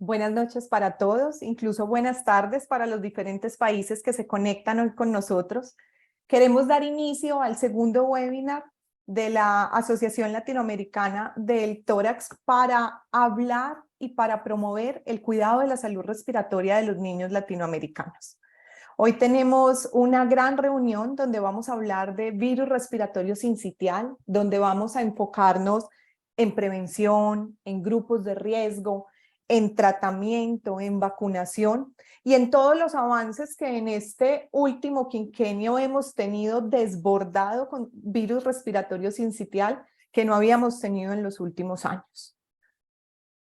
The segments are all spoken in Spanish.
Buenas noches para todos, incluso buenas tardes para los diferentes países que se conectan hoy con nosotros. Queremos dar inicio al segundo webinar de la Asociación Latinoamericana del Tórax para hablar y para promover el cuidado de la salud respiratoria de los niños latinoamericanos. Hoy tenemos una gran reunión donde vamos a hablar de virus respiratorio sincitial, donde vamos a enfocarnos en prevención, en grupos de riesgo, en tratamiento, en vacunación y en todos los avances que en este último quinquenio hemos tenido desbordado con virus respiratorio sincitial que no habíamos tenido en los últimos años.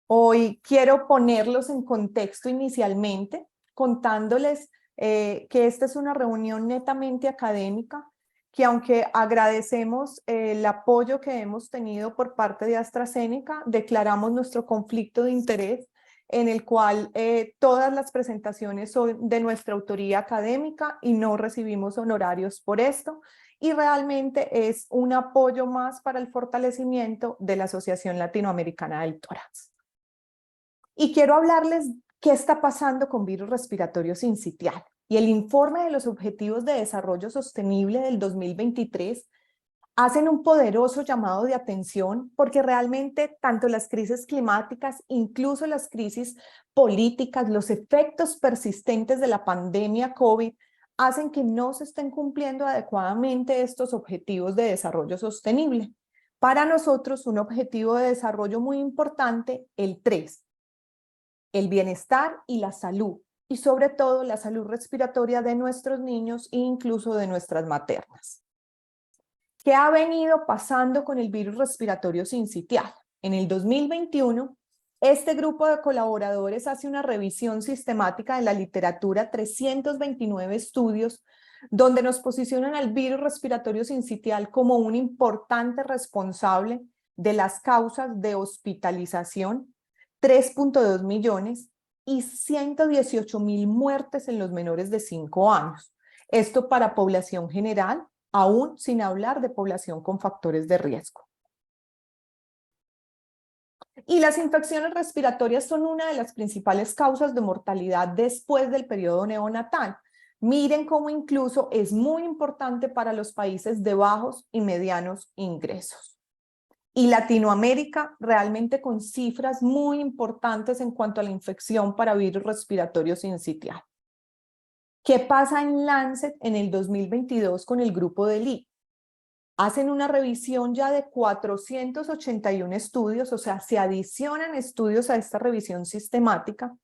Hoy quiero ponerlos en contexto inicialmente, contándoles que esta es una reunión netamente académica, que aunque agradecemos el apoyo que hemos tenido por parte de AstraZeneca, declaramos nuestro conflicto de interés en el cual todas las presentaciones son de nuestra autoría académica y no recibimos honorarios por esto, y realmente es un apoyo más para el fortalecimiento de la Asociación Latinoamericana del Tórax. Y quiero hablarles qué está pasando con virus respiratorio sincitial. Y el informe de los Objetivos de Desarrollo Sostenible del 2023 hacen un poderoso llamado de atención porque realmente tanto las crisis climáticas, incluso las crisis políticas, los efectos persistentes de la pandemia COVID hacen que no se estén cumpliendo adecuadamente estos objetivos de desarrollo sostenible. Para nosotros, un objetivo de desarrollo muy importante, el 3, el bienestar y la salud, y sobre todo la salud respiratoria de nuestros niños e incluso de nuestras maternas. ¿Qué ha venido pasando con el virus respiratorio sincitial? En el 2021, este grupo de colaboradores hace una revisión sistemática de la literatura, 329 estudios, donde nos posicionan al virus respiratorio sincitial como un importante responsable de las causas de hospitalización, 3.2 millones y 118,000 muertes en los menores de 5 años. Esto para población general, aún sin hablar de población con factores de riesgo. Y las infecciones respiratorias son una de las principales causas de mortalidad después del periodo neonatal. Miren cómo incluso es muy importante para los países de bajos y medianos ingresos. Y Latinoamérica realmente con cifras muy importantes en cuanto a la infección para virus respiratorio sincitial. ¿Qué pasa en Lancet en el 2022 con el grupo de Lee? Hacen una revisión ya de 481 estudios, o sea, se adicionan estudios a esta revisión sistemática,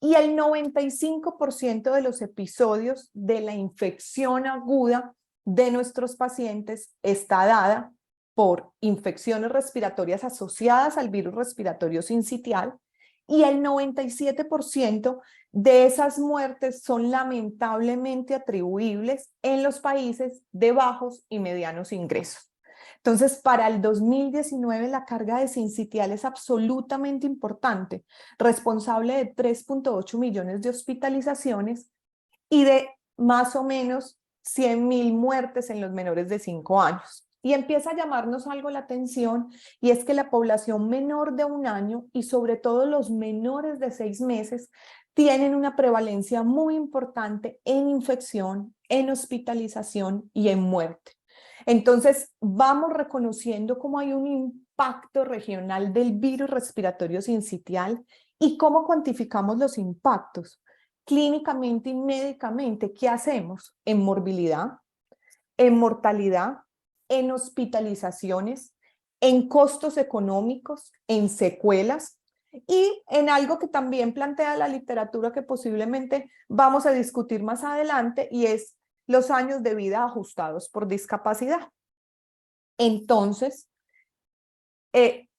y el 95% de los episodios de la infección aguda de nuestros pacientes está dada por infecciones respiratorias asociadas al virus respiratorio sincitial, y el 97% de esas muertes son lamentablemente atribuibles en los países de bajos y medianos ingresos. Entonces, para el 2019 la carga de sincitial es absolutamente importante, responsable de 3.8 millones de hospitalizaciones y de más o menos 100,000 muertes en los menores de 5 años. Y empieza a llamarnos algo la atención, y es que la población menor de 1 año y sobre todo los menores de 6 meses tienen una prevalencia muy importante en infección, en hospitalización y en muerte. Entonces, vamos reconociendo cómo hay un impacto regional del virus respiratorio sincitial y cómo cuantificamos los impactos. Clínicamente y médicamente, ¿qué hacemos? En morbilidad, en mortalidad, en hospitalizaciones, en costos económicos, en secuelas y en algo que también plantea la literatura que posiblemente vamos a discutir más adelante, y es los años de vida ajustados por discapacidad. Entonces,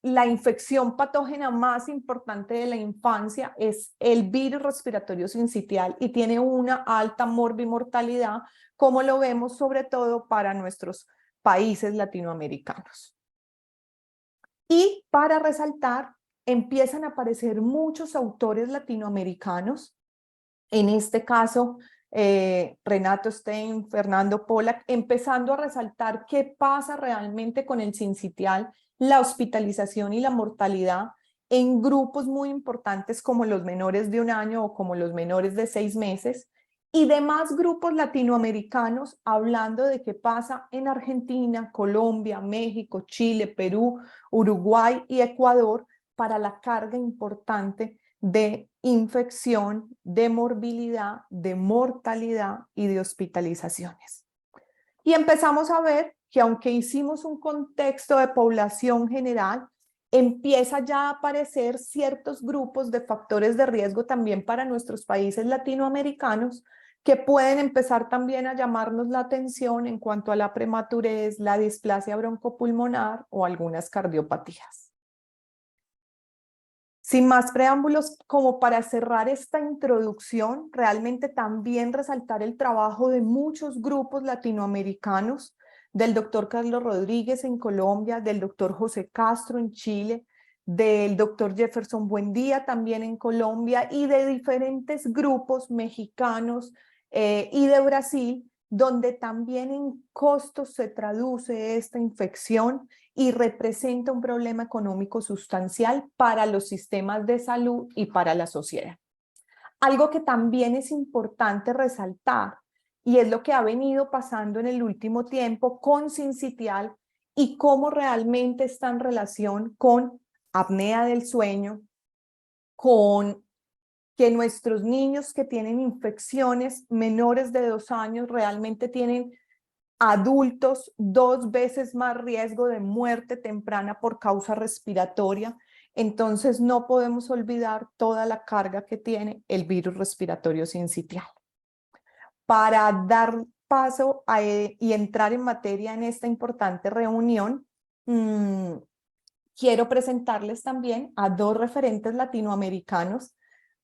la infección patógena más importante de la infancia es el virus respiratorio sincitial y tiene una alta morbimortalidad, como lo vemos sobre todo para nuestros países latinoamericanos. Y para resaltar, empiezan a aparecer muchos autores latinoamericanos, en este caso Renato Stein, Fernando Pollack, empezando a resaltar qué pasa realmente con el sincitial, la hospitalización y la mortalidad, en grupos muy importantes como los menores de 1 año o como los menores de 6 meses, y demás grupos latinoamericanos hablando de qué pasa en Argentina, Colombia, México, Chile, Perú, Uruguay y Ecuador para la carga importante de infección, de morbilidad, de mortalidad y de hospitalizaciones. Y empezamos a ver que aunque hicimos un contexto de población general, empieza ya a aparecer ciertos grupos de factores de riesgo también para nuestros países latinoamericanos que pueden empezar también a llamarnos la atención en cuanto a la prematurez, la displasia broncopulmonar o algunas cardiopatías. Sin más preámbulos, como para cerrar esta introducción, realmente también resaltar el trabajo de muchos grupos latinoamericanos, del doctor Carlos Rodríguez en Colombia, del doctor José Castro en Chile, del doctor Jefferson Buendía también en Colombia y de diferentes grupos mexicanos y de Brasil, donde también en costos se traduce esta infección y representa un problema económico sustancial para los sistemas de salud y para la sociedad. Algo que también es importante resaltar, y es lo que ha venido pasando en el último tiempo con sincitial y cómo realmente está en relación con apnea del sueño, con que nuestros niños que tienen infecciones menores de 2 años realmente tienen adultos 2 veces más riesgo de muerte temprana por causa respiratoria. Entonces no podemos olvidar toda la carga que tiene el virus respiratorio sincitial. Para dar paso y entrar en materia en esta importante reunión, quiero presentarles también a 2 referentes latinoamericanos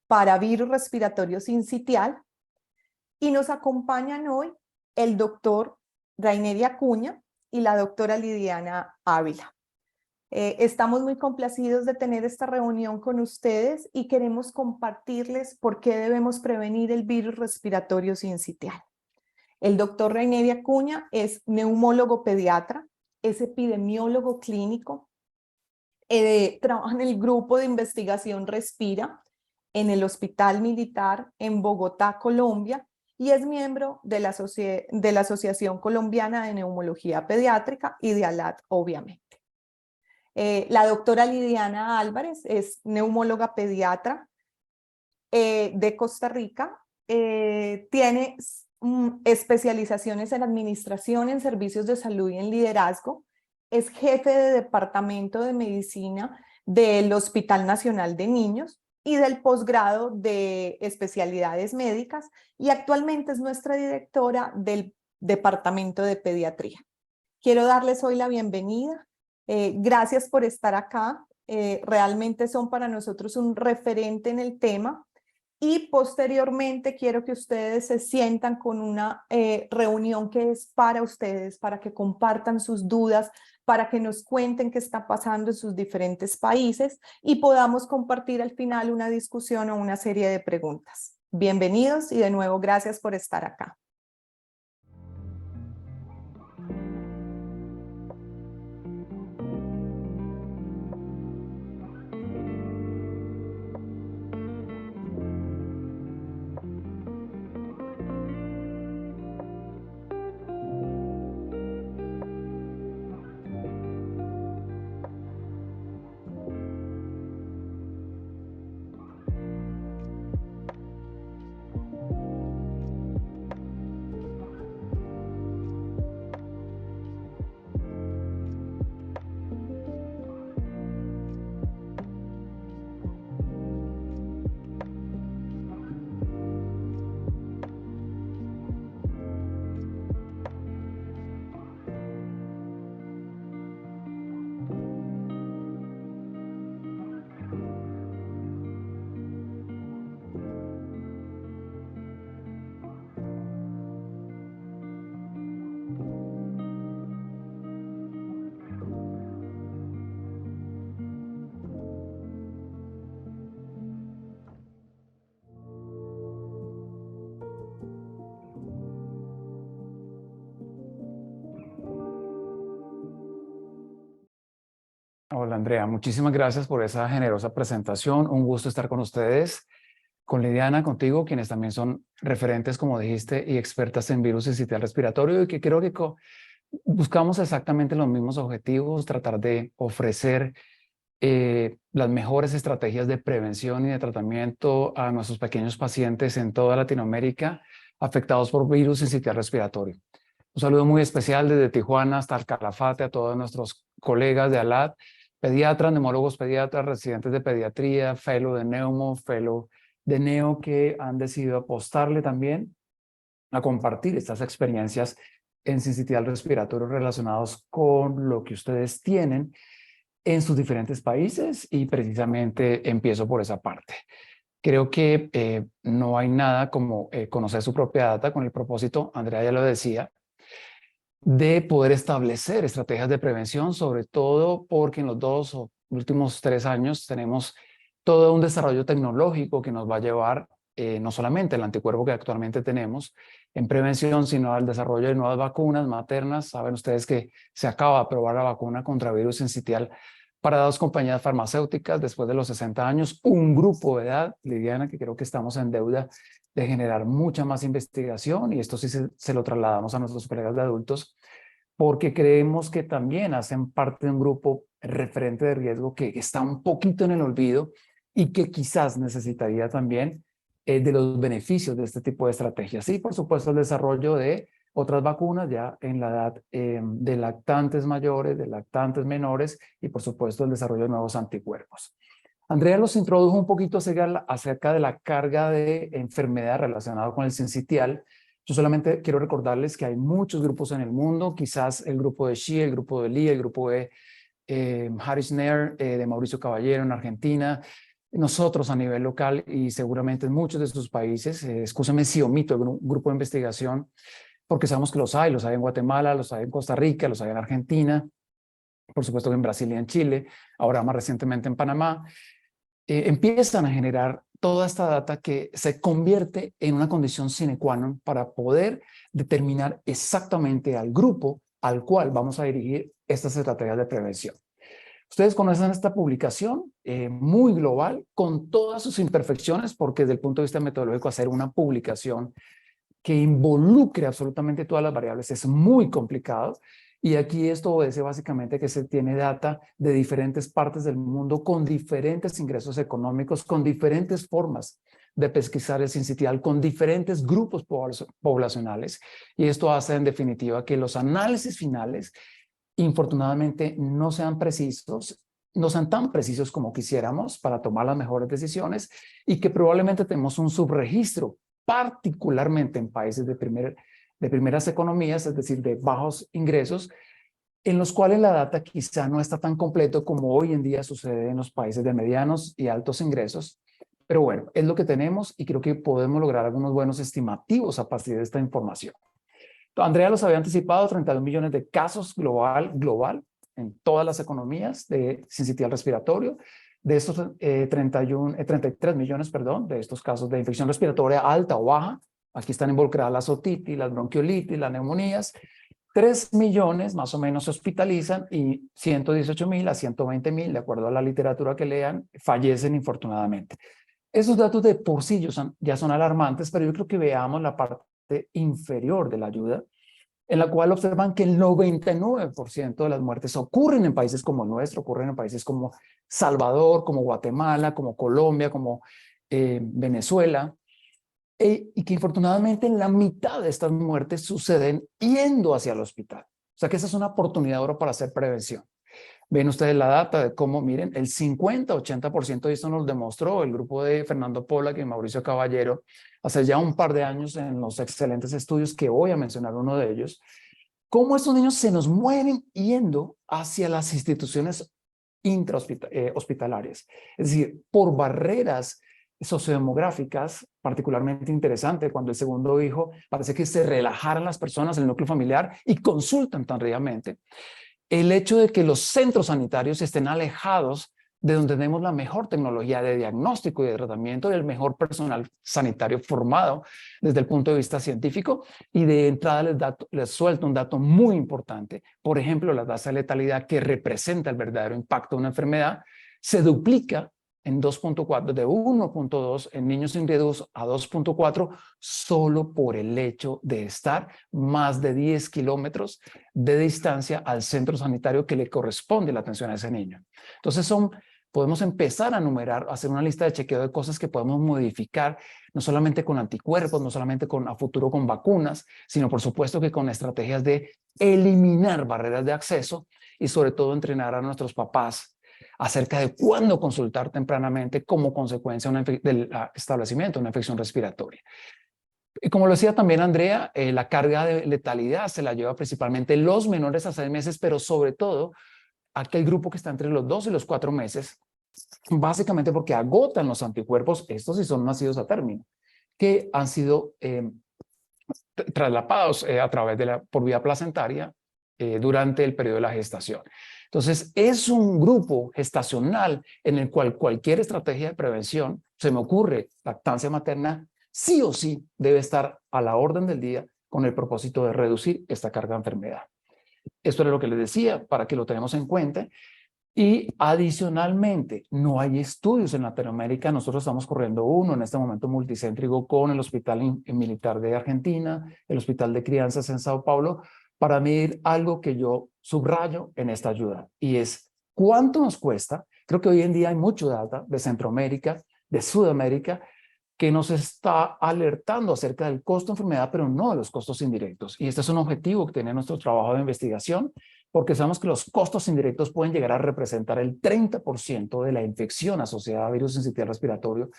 para virus respiratorio sincitial, y nos acompañan hoy el doctor Rainer Acuña y la doctora Lidiana Ávila. Estamos muy complacidos de tener esta reunión con ustedes y queremos compartirles por qué debemos prevenir el virus respiratorio sincitial. El doctor Rainer Acuña es neumólogo pediatra, es epidemiólogo clínico, trabaja en el grupo de investigación Respira en el Hospital Militar en Bogotá, Colombia, y es miembro de la Asociación Colombiana de Neumología Pediátrica y de ALAT, obviamente. La doctora Lidiana Álvarez es neumóloga pediatra de Costa Rica, tiene especializaciones en administración, en servicios de salud y en liderazgo, es jefe de departamento de medicina del Hospital Nacional de Niños y del posgrado de especialidades médicas, y actualmente es nuestra directora del departamento de pediatría. Quiero darles hoy la bienvenida. Gracias por estar acá. Realmente son para nosotros un referente en el tema. Y posteriormente quiero que ustedes se sientan con una reunión que es para ustedes, para que compartan sus dudas, para que nos cuenten qué está pasando en sus diferentes países y podamos compartir al final una discusión o una serie de preguntas. Bienvenidos y de nuevo gracias por estar acá. Hola Andrea, muchísimas gracias por esa generosa presentación. Un gusto estar con ustedes, con Lidiana, contigo, quienes también son referentes, como dijiste, y expertas en virus sincitial respiratorio y que creo que buscamos exactamente los mismos objetivos, tratar de ofrecer las mejores estrategias de prevención y de tratamiento a nuestros pequeños pacientes en toda Latinoamérica afectados por virus sincitial respiratorio. Un saludo muy especial desde Tijuana hasta el Calafate a todos nuestros colegas de ALAD, pediatras, neumólogos pediatras, residentes de pediatría, fellow de neumo, fellow de neo, que han decidido apostarle también a compartir estas experiencias en sincitial respiratorio relacionados con lo que ustedes tienen en sus diferentes países, y precisamente empiezo por esa parte. Creo que no hay nada como conocer su propia data con el propósito, Andrea ya lo decía, de poder establecer estrategias de prevención, sobre todo porque en los últimos 3 años tenemos todo un desarrollo tecnológico que nos va a llevar no solamente el anticuerpo que actualmente tenemos en prevención, sino al desarrollo de nuevas vacunas maternas. Saben ustedes que se acaba de aprobar la vacuna contra virus sincitial para 2 compañías farmacéuticas después de los 60 años, un grupo de edad, Lidiana, que creo que estamos en deuda de generar mucha más investigación, y esto sí se lo trasladamos a nuestros colegas de adultos, porque creemos que también hacen parte de un grupo referente de riesgo que está un poquito en el olvido y que quizás necesitaría también de los beneficios de este tipo de estrategias. Y por supuesto el desarrollo de otras vacunas ya en la edad de lactantes mayores, de lactantes menores, y por supuesto el desarrollo de nuevos anticuerpos. Andrea los introdujo un poquito acerca de la carga de enfermedad relacionada con el sincitial. Yo solamente quiero recordarles que hay muchos grupos en el mundo, quizás el grupo de Xi, el grupo de Li, el grupo de Harris Nair, de Mauricio Caballero en Argentina, nosotros a nivel local y seguramente en muchos de sus países. Escúchame si omito el grupo de investigación, porque sabemos que los hay en Guatemala, los hay en Costa Rica, los hay en Argentina, por supuesto que en Brasil y en Chile, ahora más recientemente en Panamá. Empiezan a generar toda esta data que se convierte en una condición sine qua non para poder determinar exactamente al grupo al cual vamos a dirigir estas estrategias de prevención. Ustedes conocen esta publicación muy global, con todas sus imperfecciones, porque desde el punto de vista metodológico hacer una publicación que involucre absolutamente todas las variables es muy complicado. Y aquí esto obedece básicamente que se tiene data de diferentes partes del mundo con diferentes ingresos económicos, con diferentes formas de pesquisar el sincitial, con diferentes grupos poblacionales. Y esto hace en definitiva que los análisis finales, infortunadamente, no sean precisos, no sean tan precisos como quisiéramos para tomar las mejores decisiones, y que probablemente tenemos un subregistro, particularmente en países de primeras economías, es decir, de bajos ingresos, en los cuales la data quizá no está tan completo como hoy en día sucede en los países de medianos y altos ingresos. Pero bueno, es lo que tenemos y creo que podemos lograr algunos buenos estimativos a partir de esta información. Andrea los había anticipado, 32 millones de casos global en todas las economías de sincitial respiratorio. De estos 33 millones, perdón, de estos casos de infección respiratoria alta o baja, aquí están involucradas las otitis, las bronquiolitis, las neumonías. 3 millones más o menos se hospitalizan y 118.000 a 120.000, de acuerdo a la literatura que lean, fallecen infortunadamente. Esos datos de por sí ya son alarmantes, pero yo creo que veamos la parte inferior de la ayuda, en la cual observan que el 99% de las muertes ocurren en países como el nuestro, ocurren en países como Salvador, como Guatemala, como Colombia, como Venezuela, y que infortunadamente la mitad de estas muertes suceden yendo hacia el hospital. O sea que esa es una oportunidad de oro para hacer prevención. Ven ustedes la data de cómo, miren, el 50-80% de esto nos demostró el grupo de Fernando Pollack y Mauricio Caballero hace ya un par de años en los excelentes estudios que voy a mencionar uno de ellos, cómo estos niños se nos mueren yendo hacia las instituciones intrahospitalarias. Es decir, por barreras sociodemográficas, particularmente interesante cuando el segundo hijo parece que se relajaran las personas en el núcleo familiar y consultan tan rápidamente. El hecho de que los centros sanitarios estén alejados de donde tenemos la mejor tecnología de diagnóstico y de tratamiento y el mejor personal sanitario formado desde el punto de vista científico. Y de entrada les suelto un dato muy importante. Por ejemplo, la tasa de letalidad, que representa el verdadero impacto de una enfermedad, se duplica en 2.4, de 1.2 en niños individuos a 2.4, solo por el hecho de estar más de 10 kilómetros de distancia al centro sanitario que le corresponde la atención a ese niño. Entonces podemos empezar a numerar, a hacer una lista de chequeo de cosas que podemos modificar, no solamente con anticuerpos, no solamente a futuro con vacunas, sino por supuesto que con estrategias de eliminar barreras de acceso y sobre todo entrenar a nuestros papás acerca de cuándo consultar tempranamente como consecuencia del establecimiento de una infección respiratoria. Y como lo decía también Andrea, la carga de letalidad se la lleva principalmente los menores a 6 meses, pero sobre todo aquel grupo que está entre los 2 y los 4 meses, básicamente porque agotan los anticuerpos, estos sí son nacidos a término, que han sido traslapados a través por vía placentaria durante el periodo de la gestación. Entonces, es un grupo gestacional en el cual cualquier estrategia de prevención, se me ocurre, lactancia materna, sí o sí debe estar a la orden del día con el propósito de reducir esta carga de enfermedad. Esto era lo que les decía, para que lo tenemos en cuenta. Y adicionalmente, no hay estudios en Latinoamérica. Nosotros estamos corriendo uno en este momento multicéntrico con el Hospital Militar de Argentina, el Hospital de Crianzas en Sao Paulo, para medir algo que yo subrayo en esta ayuda, y es cuánto nos cuesta. Creo que hoy en día hay mucho data de Centroamérica, de Sudamérica, que nos está alertando acerca del costo de enfermedad, pero no de los costos indirectos. Y este es un objetivo que tiene nuestro trabajo de investigación, porque sabemos que los costos indirectos pueden llegar a representar el 30% de la infección asociada a virus sincitial respiratorio,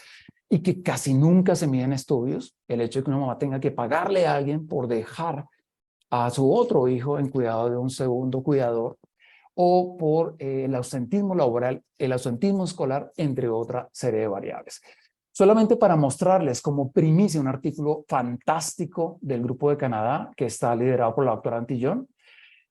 y que casi nunca se miden estudios. El hecho de que una mamá tenga que pagarle a alguien por dejar a su otro hijo en cuidado de un segundo cuidador, o por el ausentismo laboral, el ausentismo escolar, entre otra serie de variables. Solamente para mostrarles como primicia un artículo fantástico del Grupo de Canadá, que está liderado por la doctora Antillón,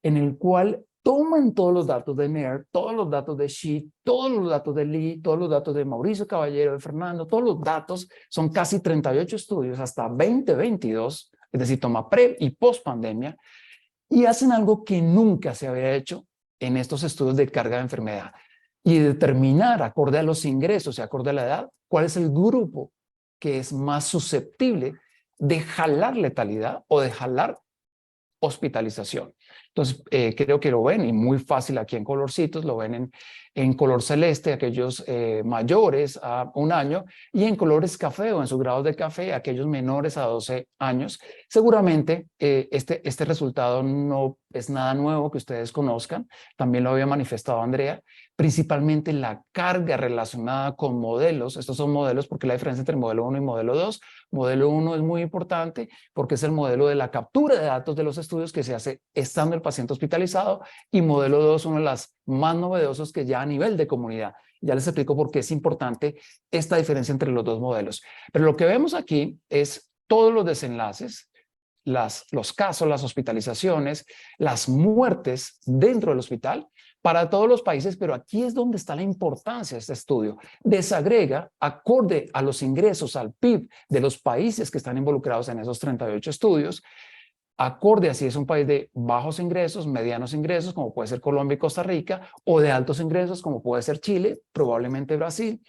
en el cual toman todos los datos de NER, todos los datos de Sheet, todos los datos de Lee, todos los datos de Mauricio Caballero, de Fernando, todos los datos, son casi 38 estudios hasta 2022, es decir, toma pre y post pandemia, y hacen algo que nunca se había hecho en estos estudios de carga de enfermedad, y determinar, acorde a los ingresos y acorde a la edad, cuál es el grupo que es más susceptible de jalar letalidad o de jalar hospitalización. Entonces, creo que lo ven, y muy fácil aquí en colorcitos, lo ven en color celeste, aquellos mayores a 1 año, y en colores café o en sus grados de café, aquellos menores a 12 años. Seguramente este resultado no es nada nuevo que ustedes conozcan, también lo había manifestado Andrea, principalmente la carga relacionada con modelos. Estos son modelos porque la diferencia entre modelo 1 y modelo 2. Modelo 1 es muy importante porque es el modelo de la captura de datos de los estudios que se hace estando el paciente hospitalizado, y modelo 2, uno de los más novedosos, que ya a nivel de comunidad. Ya les explico por qué es importante esta diferencia entre los dos modelos. Pero lo que vemos aquí es todos los desenlaces, los casos, las hospitalizaciones, las muertes dentro del hospital para todos los países, pero aquí es donde está la importancia de este estudio. Desagrega, acorde a los ingresos, al PIB de los países que están involucrados en esos 38 estudios, acorde a si es un país de bajos ingresos, medianos ingresos, como puede ser Colombia y Costa Rica, o de altos ingresos, como puede ser Chile, probablemente Brasil,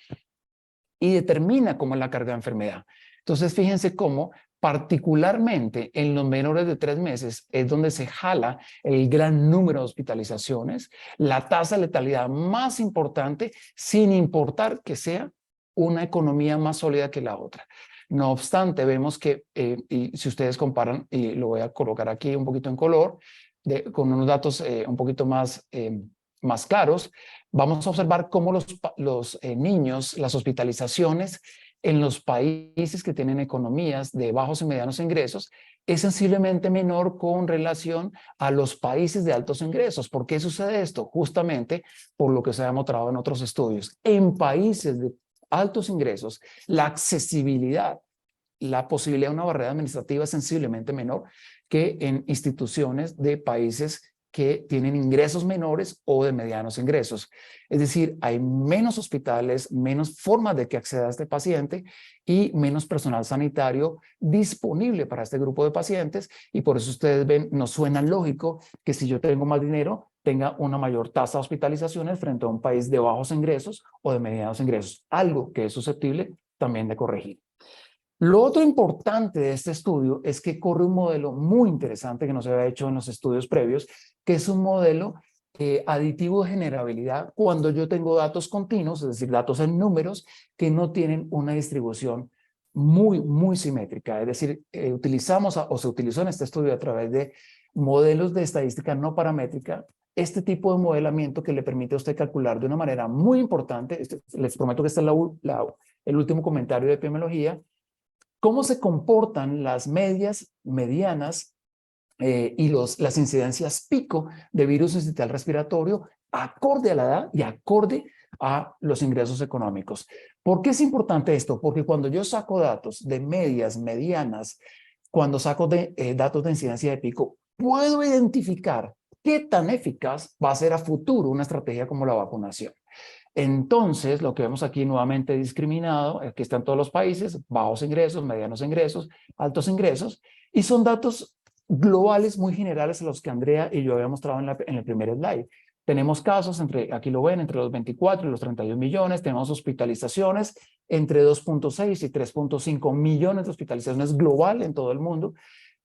y determina cómo es la carga de enfermedad. Entonces, fíjense cómo particularmente en los menores de 3 meses es donde se jala el gran número de hospitalizaciones, la tasa de letalidad más importante, sin importar que sea una economía más sólida que la otra. No obstante, vemos que, y si ustedes comparan, y lo voy a colocar aquí un poquito en color, con unos datos un poquito más claros, vamos a observar cómo los niños, las hospitalizaciones en los países que tienen economías de bajos y medianos ingresos es sensiblemente menor con relación a los países de altos ingresos. ¿Por qué sucede esto? Justamente por lo que se ha demostrado en otros estudios. En países de altos ingresos, la accesibilidad, la posibilidad de una barrera administrativa es sensiblemente menor que en instituciones de países que tienen ingresos menores o de medianos ingresos. Es decir, hay menos hospitales, menos formas de que acceda a este paciente y menos personal sanitario disponible para este grupo de pacientes, y por eso ustedes ven, nos suena lógico que si yo tengo más dinero, tenga una mayor tasa de hospitalizaciones frente a un país de bajos ingresos o de medianos ingresos, algo que es susceptible también de corregir. Lo otro importante de este estudio es que corre un modelo muy interesante que no se había hecho en los estudios previos, que es un modelo aditivo de generabilidad cuando yo tengo datos continuos, es decir, datos en números que no tienen una distribución muy simétrica. Es decir, utilizamos o se utilizó en este estudio a través de modelos de estadística no paramétrica este tipo de modelamiento que le permite a usted calcular de una manera muy importante. Les prometo que este es el último comentario de epidemiología. ¿Cómo se comportan las medias, medianas y las incidencias pico de virus sincitial respiratorio acorde a la edad y acorde a los ingresos económicos? ¿Por qué es importante esto? Porque cuando yo saco datos de medias, medianas, cuando saco datos de incidencia de pico, puedo identificar qué tan eficaz va a ser a futuro una estrategia como la vacunación. Entonces, lo que vemos aquí nuevamente discriminado, aquí están todos los países, bajos ingresos, medianos ingresos, altos ingresos, y son datos globales muy generales a los que Andrea y yo había mostrado en el primer slide. Tenemos casos, aquí lo ven, entre los 24 y los 31 millones, tenemos hospitalizaciones entre 2.6 y 3.5 millones de hospitalizaciones global en todo el mundo.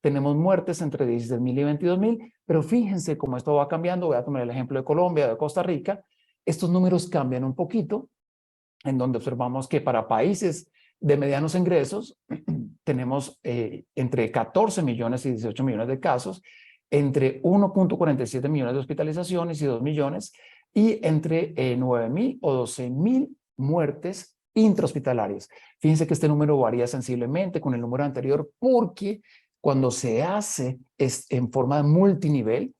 Tenemos muertes entre 16.000 y 22.000, pero fíjense cómo esto va cambiando. Voy a tomar el ejemplo de Colombia, de Costa Rica. Estos números cambian un poquito, en donde observamos que para países de medianos ingresos tenemos entre 14 millones y 18 millones de casos, entre 1.47 millones de hospitalizaciones y 2 millones, y entre 9.000 o 12.000 muertes intrahospitalarias. Fíjense que este número varía sensiblemente con el número anterior porque cuando se hace en forma de multinivel,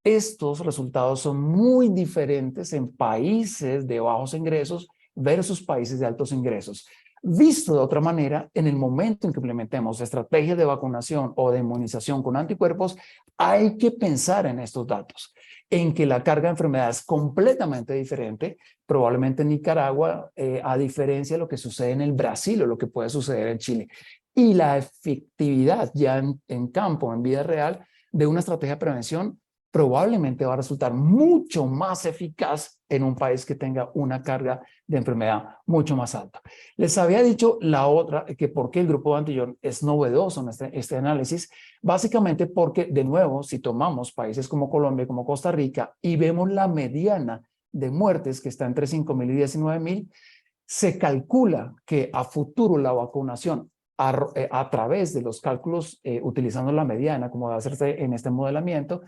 estos resultados son muy diferentes en países de bajos ingresos versus países de altos ingresos. Visto de otra manera, en el momento en que implementemos estrategias de vacunación o de inmunización con anticuerpos, hay que pensar en estos datos, en que la carga de enfermedad es completamente diferente, probablemente en Nicaragua, a diferencia de lo que sucede en el Brasil o lo que puede suceder en Chile. Y la efectividad ya en campo, en vida real, de una estrategia de prevención probablemente va a resultar mucho más eficaz en un país que tenga una carga de enfermedad mucho más alta. Les había dicho la otra, que por qué el grupo de Antillón es novedoso en este análisis, básicamente porque, de nuevo, si tomamos países como Colombia, como Costa Rica, y vemos la mediana de muertes que está entre 5.000 y 19.000, se calcula que a futuro la vacunación a través de los cálculos utilizando la mediana, como va a hacerse en este modelamiento,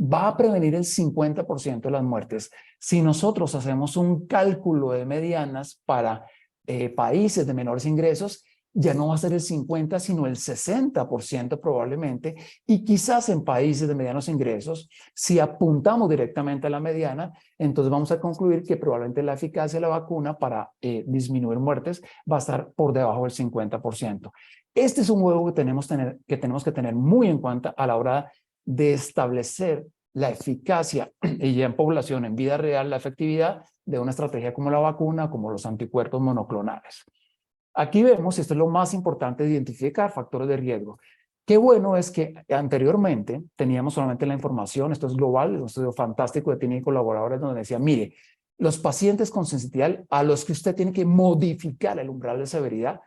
va a prevenir el 50% de las muertes. Si nosotros hacemos un cálculo de medianas para países de menores ingresos, ya no va a ser el 50, sino el 60% probablemente, y quizás en países de medianos ingresos, si apuntamos directamente a la mediana, entonces vamos a concluir que probablemente la eficacia de la vacuna para disminuir muertes va a estar por debajo del 50%. Este es un juego que tenemos que tener muy en cuenta a la hora de establecer la eficacia y ya en población, en vida real, la efectividad de una estrategia como la vacuna, como los anticuerpos monoclonales. Aquí vemos, esto es lo más importante de identificar factores de riesgo. Qué bueno es que anteriormente teníamos solamente la información, esto es global, es un estudio fantástico de tiene colaboradores donde decía, mire, los pacientes con sensibilidad a los que usted tiene que modificar el umbral de severidad,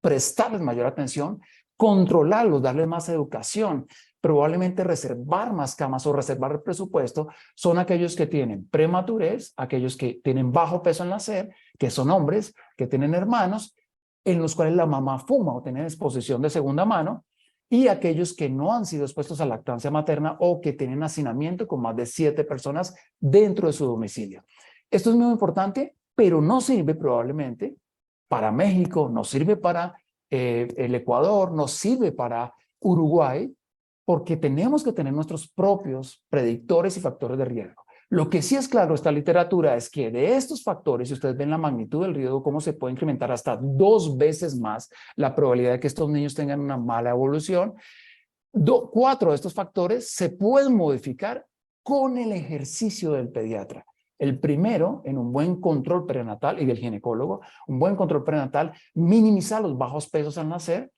prestarles mayor atención, controlarlos, darles más educación, probablemente reservar más camas o reservar el presupuesto, son aquellos que tienen prematurez, aquellos que tienen bajo peso al nacer, que son hombres, que tienen hermanos, en los cuales la mamá fuma o tiene exposición de segunda mano, y aquellos que no han sido expuestos a lactancia materna o que tienen hacinamiento con más de 7 personas dentro de su domicilio. Esto es muy importante, pero no sirve probablemente para México, no sirve para el Ecuador, no sirve para Uruguay, porque tenemos que tener nuestros propios predictores y factores de riesgo. Lo que sí es claro, esta literatura, es que de estos factores, si ustedes ven la magnitud del riesgo, cómo se puede incrementar hasta 2 veces más la probabilidad de que estos niños tengan una mala evolución, 4 de estos factores se pueden modificar con el ejercicio del pediatra. El primero, en un buen control prenatal y del ginecólogo, un buen control prenatal, minimizar los bajos pesos al nacer,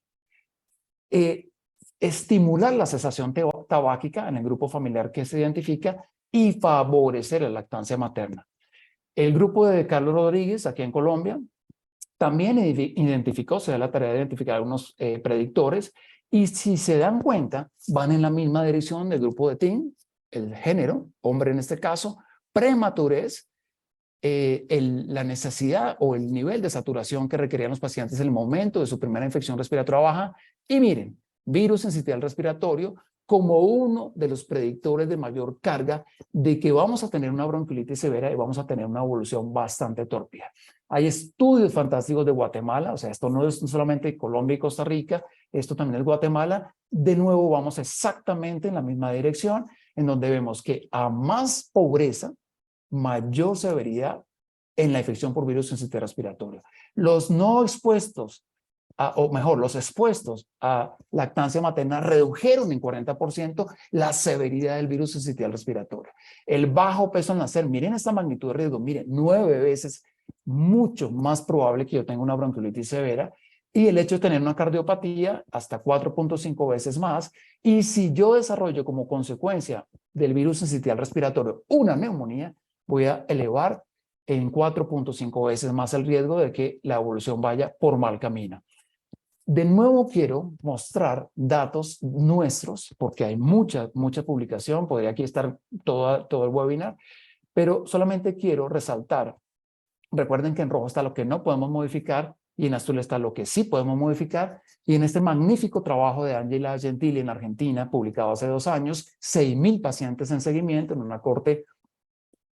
estimular la cesación tabáquica en el grupo familiar que se identifica y favorecer la lactancia materna. El grupo de Carlos Rodríguez, aquí en Colombia, también identificó, se da la tarea de identificar algunos predictores, y si se dan cuenta, van en la misma dirección del grupo de TIN, el género, hombre en este caso, prematurez, la necesidad o el nivel de saturación que requerían los pacientes en el momento de su primera infección respiratoria baja, y miren, virus sensitividad respiratorio como uno de los predictores de mayor carga de que vamos a tener una bronquiolitis severa y vamos a tener una evolución bastante tórpida. Hay estudios fantásticos de Guatemala, o sea, esto no es solamente Colombia y Costa Rica, esto también es Guatemala. De nuevo vamos exactamente en la misma dirección, en donde vemos que a más pobreza, mayor severidad en la infección por virus sensitividad respiratoria. Los no expuestos, o mejor, los expuestos a lactancia materna redujeron en 40% la severidad del virus sensitividad respiratoria. El bajo peso al nacer, miren esta magnitud de riesgo, miren, 9 veces mucho más probable que yo tenga una bronquiolitis severa, y el hecho de tener una cardiopatía hasta 4.5 veces más. Y si yo desarrollo como consecuencia del virus sensitividad respiratorio una neumonía, voy a elevar en 4.5 veces más el riesgo de que la evolución vaya por mal camino. De nuevo quiero mostrar datos nuestros, porque hay mucha publicación, podría aquí estar todo el webinar, pero solamente quiero resaltar. Recuerden que en rojo está lo que no podemos modificar y en azul está lo que sí podemos modificar. Y en este magnífico trabajo de Angela Gentili en Argentina, publicado hace 2 años, 6.000 pacientes en seguimiento en una corte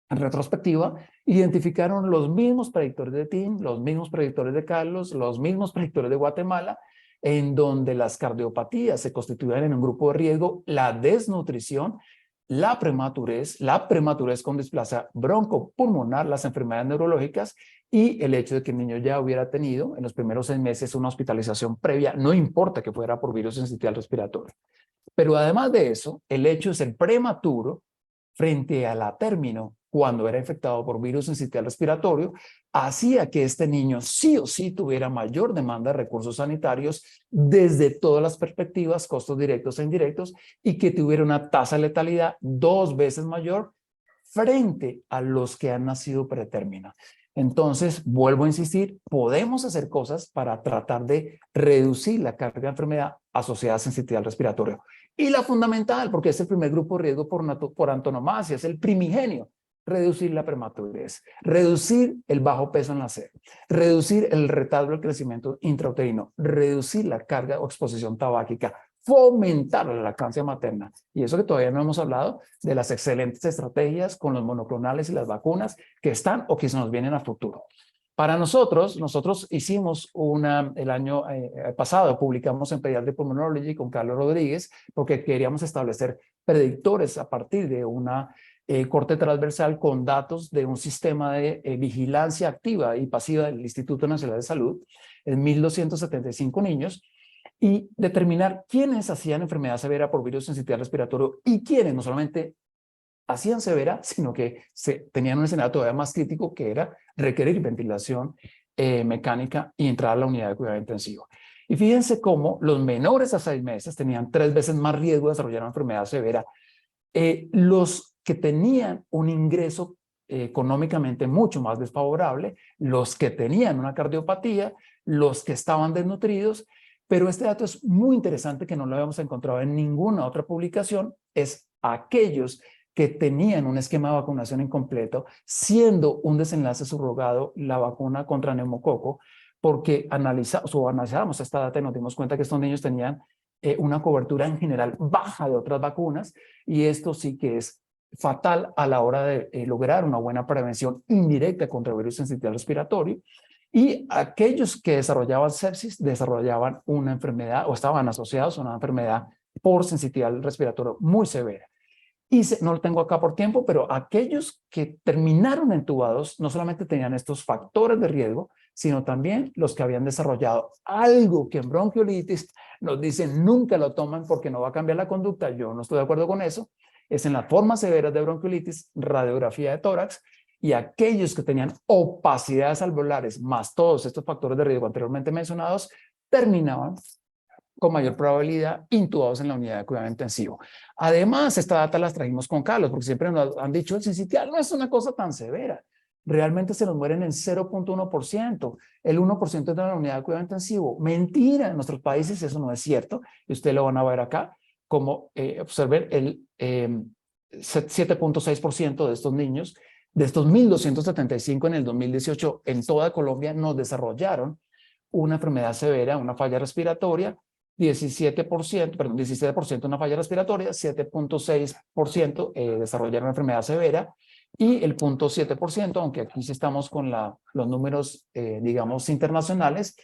en retrospectiva, identificaron los mismos predictores de TIN, los mismos predictores de Carlos, los mismos predictores de Guatemala, en donde las cardiopatías se constituían en un grupo de riesgo, la desnutrición, la prematurez con displasia broncopulmonar, las enfermedades neurológicas y el hecho de que el niño ya hubiera tenido en los primeros 6 meses una hospitalización previa, no importa que fuera por virus sensitividad respiratorio. Pero además de eso, el hecho de ser prematuro frente a la término cuando era infectado por virus sensitividad respiratorio, hacía que este niño sí o sí tuviera mayor demanda de recursos sanitarios desde todas las perspectivas, costos directos e indirectos, y que tuviera una tasa de letalidad 2 veces mayor frente a los que han nacido pretérmino. Entonces, vuelvo a insistir, podemos hacer cosas para tratar de reducir la carga de enfermedad asociada a sensitividad respiratoria. Y la fundamental, porque es el primer grupo de riesgo por antonomasia, es el primigenio, reducir la prematurez, reducir el bajo peso al nacer, reducir el retardo del crecimiento intrauterino, reducir la carga o exposición tabáquica, fomentar la lactancia materna. Y eso que todavía no hemos hablado de las excelentes estrategias con los monoclonales y las vacunas que están o que se nos vienen a futuro. Para nosotros hicimos el año pasado, publicamos en Pediatric Pulmonology con Carlos Rodríguez, porque queríamos establecer predictores a partir de una corte transversal con datos de un sistema de vigilancia activa y pasiva del Instituto Nacional de Salud en 1.275 niños, y determinar quiénes hacían enfermedad severa por virus sensitividad respiratorio y quiénes no solamente hacían severa, sino que tenían un escenario todavía más crítico, que era requerir ventilación mecánica y entrar a la unidad de cuidado intensivo. Y fíjense cómo los menores a 6 meses tenían 3 veces más riesgo de desarrollar una enfermedad severa. Los que tenían un ingreso económicamente mucho más desfavorable, los que tenían una cardiopatía, los que estaban desnutridos. Pero este dato es muy interesante, que no lo habíamos encontrado en ninguna otra publicación, es aquellos que tenían un esquema de vacunación incompleto, siendo un desenlace subrogado la vacuna contra neumococo, porque analizamos esta data y nos dimos cuenta que estos niños tenían una cobertura en general baja de otras vacunas, y esto sí que es fatal a la hora de lograr una buena prevención indirecta contra el virus sensitividad respiratorio. Y aquellos que desarrollaban sepsis desarrollaban una enfermedad o estaban asociados a una enfermedad por sensitividad respiratoria muy severa. Y no lo tengo acá por tiempo, pero aquellos que terminaron entubados no solamente tenían estos factores de riesgo, sino también los que habían desarrollado algo que en bronquiolitis nos dicen nunca lo toman porque no va a cambiar la conducta. Yo no estoy de acuerdo con eso. es en las formas severas de bronquiolitis, radiografía de tórax, y aquellos que tenían opacidades alveolares más todos estos factores de riesgo anteriormente mencionados, terminaban con mayor probabilidad intubados en la unidad de cuidado intensivo. Además, esta data las trajimos con Carlos, porque siempre nos han dicho, el sincitial no es una cosa tan severa. Realmente se nos mueren en 0.1%. El 1% de la unidad de cuidado intensivo. Mentira, en nuestros países eso no es cierto. Y ustedes lo van a ver acá, como observen el 7.6% de estos niños, de estos 1.275 en el 2018, en toda Colombia, nos desarrollaron una enfermedad severa, una falla respiratoria, 17% una falla respiratoria, 7.6% desarrollaron una enfermedad severa, y el 0.7%, aunque aquí sí estamos con los números, digamos, internacionales,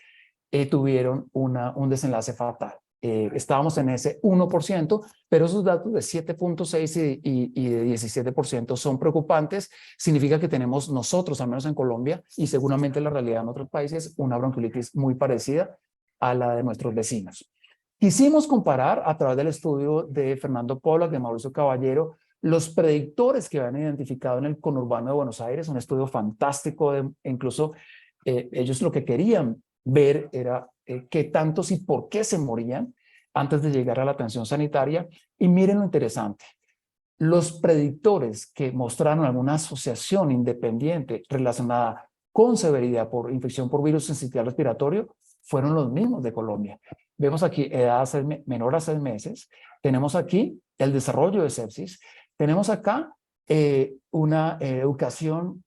tuvieron un desenlace fatal. Estábamos en ese 1%, pero esos datos de 7.6 y de 17% son preocupantes. Significa que tenemos nosotros, al menos en Colombia, y seguramente la realidad en otros países, una bronquiolitis muy parecida a la de nuestros vecinos. Quisimos comparar a través del estudio de Fernando Pollack, de Mauricio Caballero, los predictores que habían identificado en el conurbano de Buenos Aires, un estudio fantástico, incluso ellos lo que querían ver era qué tantos y por qué se morían antes de llegar a la atención sanitaria. Y miren lo interesante, los predictores que mostraron alguna asociación independiente relacionada con severidad por infección por virus sensitivo respiratorio fueron los mismos de Colombia. Vemos aquí edad menor a 6 meses, tenemos aquí el desarrollo de sepsis, tenemos acá una educación,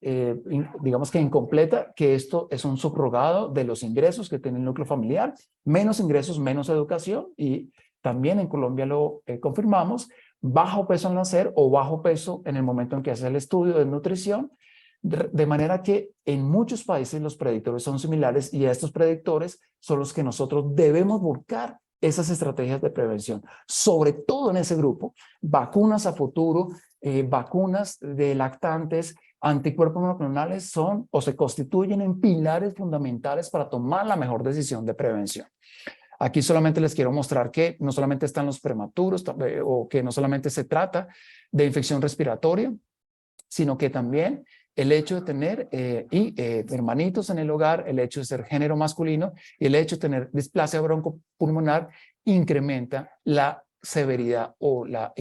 digamos que incompleta, que esto es un subrogado de los ingresos que tiene el núcleo familiar, menos ingresos, menos educación, y también en Colombia lo confirmamos, bajo peso al nacer o bajo peso en el momento en que hace el estudio de nutrición, de manera que en muchos países los predictores son similares, y a estos predictores son los que nosotros debemos buscar esas estrategias de prevención, sobre todo en ese grupo, vacunas a futuro, vacunas de lactantes, anticuerpos monoclonales son o se constituyen en pilares fundamentales para tomar la mejor decisión de prevención. Aquí solamente les quiero mostrar que no solamente están los prematuros o que no solamente se trata de infección respiratoria, sino que también el hecho de tener hermanitos en el hogar, el hecho de ser género masculino y el hecho de tener displasia broncopulmonar incrementa la severidad o la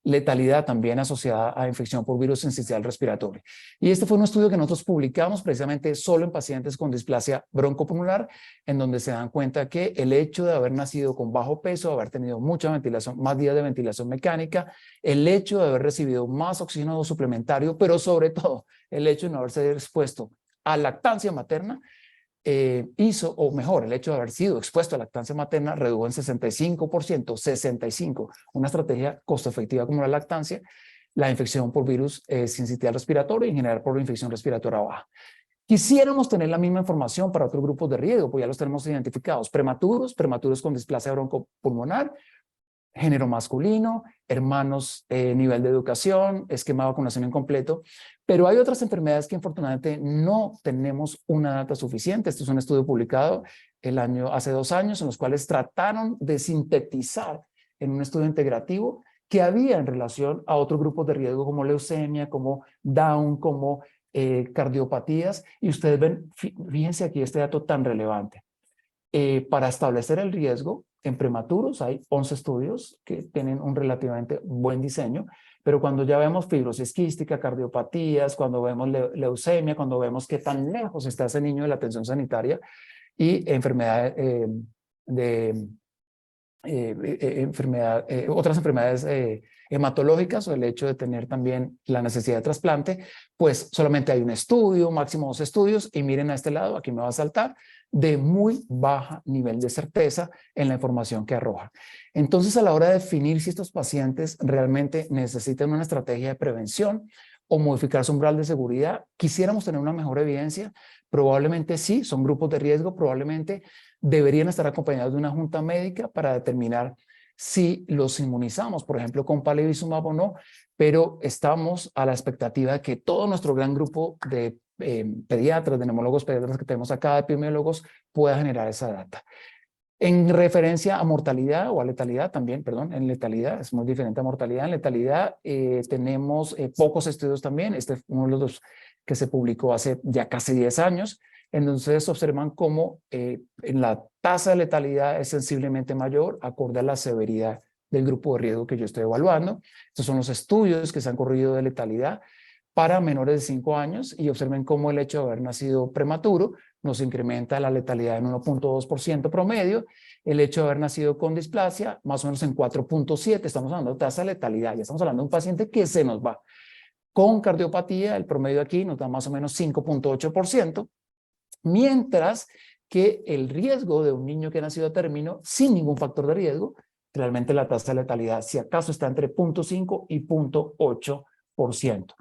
letalidad también asociada a infección por virus sincicial respiratorio. Y este fue un estudio que nosotros publicamos precisamente solo en pacientes con displasia broncopulmonar, en donde se dan cuenta que el hecho de haber nacido con bajo peso, haber tenido mucha ventilación, más días de ventilación mecánica, el hecho de haber recibido más oxígeno suplementario, pero sobre todo el hecho de no haberse expuesto a lactancia materna, o mejor, el hecho de haber sido expuesto a lactancia materna redujo en 65%, 65%, una estrategia costo efectiva como la lactancia, la infección por virus sincitial respiratorio y en general por infección respiratoria baja. Quisiéramos tener la misma información para otros grupos de riesgo, pues ya los tenemos identificados: prematuros con displasia broncopulmonar, género masculino, hermanos, nivel de educación, esquema de vacunación incompleto, pero hay otras enfermedades que infortunadamente no tenemos una data suficiente. Este es un estudio publicado hace 2 años, en los cuales trataron de sintetizar en un estudio integrativo que había en relación a otros grupos de riesgo como leucemia, como Down, como cardiopatías, y ustedes ven, fíjense aquí este dato tan relevante. Para establecer el riesgo en prematuros hay 11 estudios que tienen un relativamente buen diseño, pero cuando ya vemos fibrosis quística, cardiopatías, cuando vemos leucemia, cuando vemos qué tan lejos está ese niño de la atención sanitaria y enfermedades otras enfermedades hematológicas o el hecho de tener también la necesidad de trasplante, pues solamente hay un estudio, máximo 2 estudios, y miren a este lado, aquí me va a saltar, de muy baja nivel de certeza en la información que arroja. Entonces, a la hora de definir si estos pacientes realmente necesitan una estrategia de prevención o modificar su umbral de seguridad, quisiéramos tener una mejor evidencia. Probablemente sí, son grupos de riesgo, probablemente deberían estar acompañados de una junta médica para determinar si los inmunizamos, por ejemplo, con palivizumab o no, pero estamos a la expectativa de que todo nuestro gran grupo de pediatras, de neumólogos pediatras que tenemos acá, de epidemiólogos, pueda generar esa data. En referencia a mortalidad o a letalidad también, perdón, en letalidad, es muy diferente a mortalidad. En letalidad tenemos pocos estudios también. Este es uno de los que se publicó hace ya casi 10 años. Entonces observan cómo en la tasa de letalidad es sensiblemente mayor acorde a la severidad del grupo de riesgo que yo estoy evaluando. Estos son los estudios que se han corrido de letalidad para menores de 5 años y observen cómo el hecho de haber nacido prematuro nos incrementa la letalidad en 1.2% promedio, el hecho de haber nacido con displasia más o menos en 4.7, estamos hablando de tasa de letalidad, ya estamos hablando de un paciente que se nos va. Con cardiopatía, el promedio aquí nos da más o menos 5.8%, mientras que el riesgo de un niño que ha nacido a término sin ningún factor de riesgo, realmente la tasa de letalidad si acaso está entre 0.5 y 0.8%.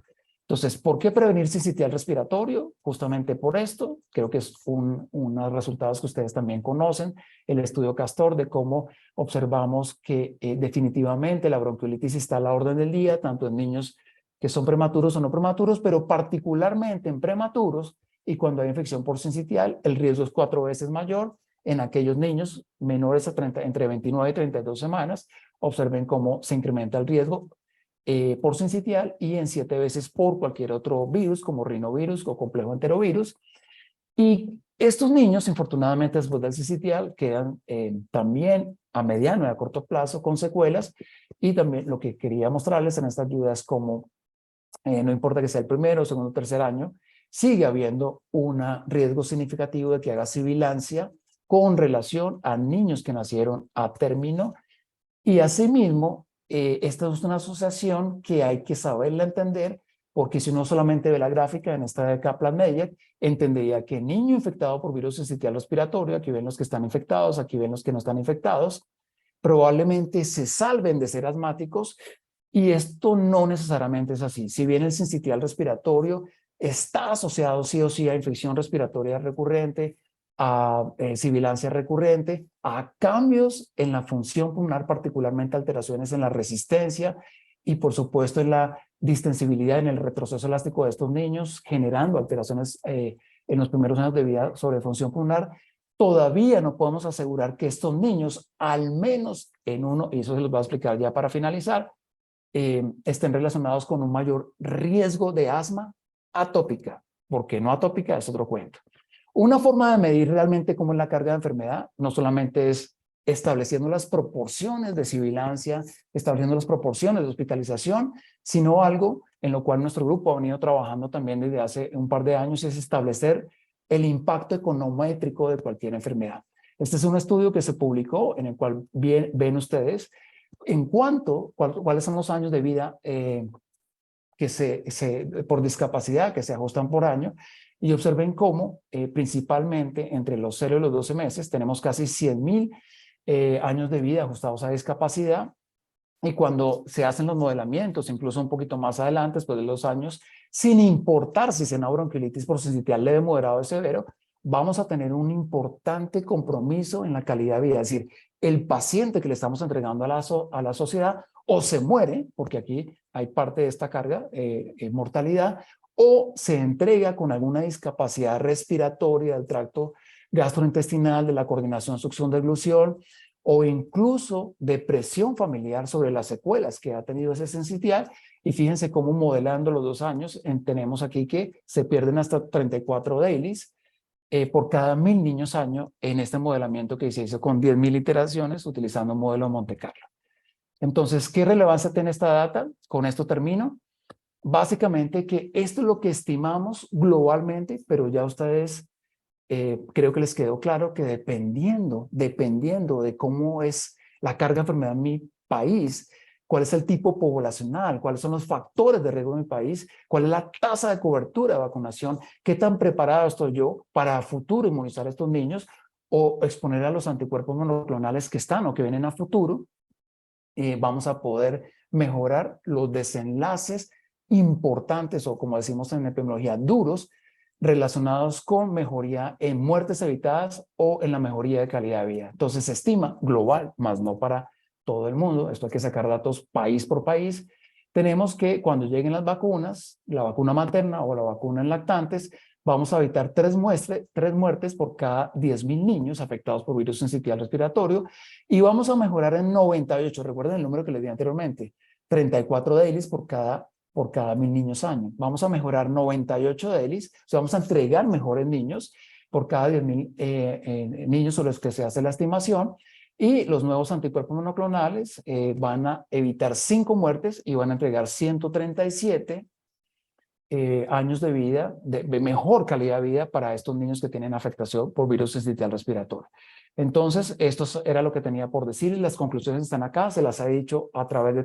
Entonces, ¿por qué prevenir sincitial respiratorio? Justamente por esto, creo que es unos resultados que ustedes también conocen, el estudio Castor de cómo observamos que definitivamente la bronquiolitis está a la orden del día, tanto en niños que son prematuros o no prematuros, pero particularmente en prematuros y cuando hay infección por sincitial, el riesgo es 4 veces mayor en aquellos niños menores a entre 29 y 32 semanas. Observen cómo se incrementa el riesgo por sincitial y en 7 veces por cualquier otro virus como rinovirus o complejo enterovirus. Y estos niños, infortunadamente, después del sincitial, quedan también a mediano y a corto plazo con secuelas. Y también lo que quería mostrarles en esta ayuda es cómo, no importa que sea el primero, segundo o tercer año, sigue habiendo un riesgo significativo de que haga sibilancia con relación a niños que nacieron a término. Y asimismo, esta es una asociación que hay que saberla entender, porque si uno solamente ve la gráfica en esta de Kaplan-Meier, entendería que niño infectado por virus sincitial respiratorio, aquí ven los que están infectados, aquí ven los que no están infectados, probablemente se salven de ser asmáticos, y esto no necesariamente es así. Si bien el sincitial respiratorio está asociado sí o sí a infección respiratoria recurrente, a sibilancia recurrente, a cambios en la función pulmonar, particularmente alteraciones en la resistencia y por supuesto en la distensibilidad, en el retroceso elástico de estos niños, generando alteraciones en los primeros años de vida sobre función pulmonar. Todavía no podemos asegurar que estos niños, al menos en uno, y eso se los voy a explicar ya para finalizar, estén relacionados con un mayor riesgo de asma atópica, porque no atópica es otro cuento. Una forma de medir realmente cómo es la carga de enfermedad no solamente es estableciendo las proporciones de sibilancia, estableciendo las proporciones de hospitalización, sino algo en lo cual nuestro grupo ha venido trabajando también desde hace un par de años, es establecer el impacto econométrico de cualquier enfermedad. Este es un estudio que se publicó en el cual ven ustedes en cuáles son los años de vida por discapacidad que se ajustan por año, y observen cómo principalmente entre los 0 y los 12 meses tenemos casi 100,000 años de vida ajustados a discapacidad, y cuando se hacen los modelamientos, incluso un poquito más adelante, después de los años, sin importar si es una bronquiolitis por sincitial leve, moderado o severo, vamos a tener un importante compromiso en la calidad de vida. Es decir, el paciente que le estamos entregando a la sociedad o se muere, porque aquí hay parte de esta carga, mortalidad, o se entrega con alguna discapacidad respiratoria del tracto gastrointestinal, de la coordinación succión-deglución, o incluso depresión familiar sobre las secuelas que ha tenido ese sincitial. Y fíjense cómo modelando los 2 años, tenemos aquí que se pierden hasta 34 dailies por cada 1,000 niños año en este modelamiento que se hizo con 10,000 iteraciones utilizando un modelo de Monte Carlo. Entonces, ¿qué relevancia tiene esta data? Con esto termino. Básicamente que esto es lo que estimamos globalmente, pero ya ustedes creo que les quedó claro que dependiendo de cómo es la carga de enfermedad en mi país, cuál es el tipo poblacional, cuáles son los factores de riesgo en mi país, cuál es la tasa de cobertura de vacunación, qué tan preparado estoy yo para a futuro inmunizar a estos niños o exponer a los anticuerpos monoclonales que están o que vienen a futuro, vamos a poder mejorar los desenlaces importantes o, como decimos en epidemiología, duros, relacionados con mejoría en muertes evitadas o en la mejoría de calidad de vida. Entonces se estima global, más no para todo el mundo, esto hay que sacar datos país por país, tenemos que cuando lleguen las vacunas, la vacuna materna o la vacuna en lactantes, vamos a evitar tres muertes por cada 10.000 niños afectados por virus sincitial respiratorio y vamos a mejorar en 98, recuerden el número que les di anteriormente, 34 dailies por cada 1.000 niños año. Vamos a mejorar 98 dailies, o sea, vamos a entregar mejores niños por cada 10.000 niños sobre los que se hace la estimación. Y los nuevos anticuerpos monoclonales van a evitar 5 muertes y van a entregar 137 años de vida, de mejor calidad de vida para estos niños que tienen afectación por virus sincitial respiratorio. Entonces, esto era lo que tenía por decir. Las conclusiones están acá, se las he dicho a través de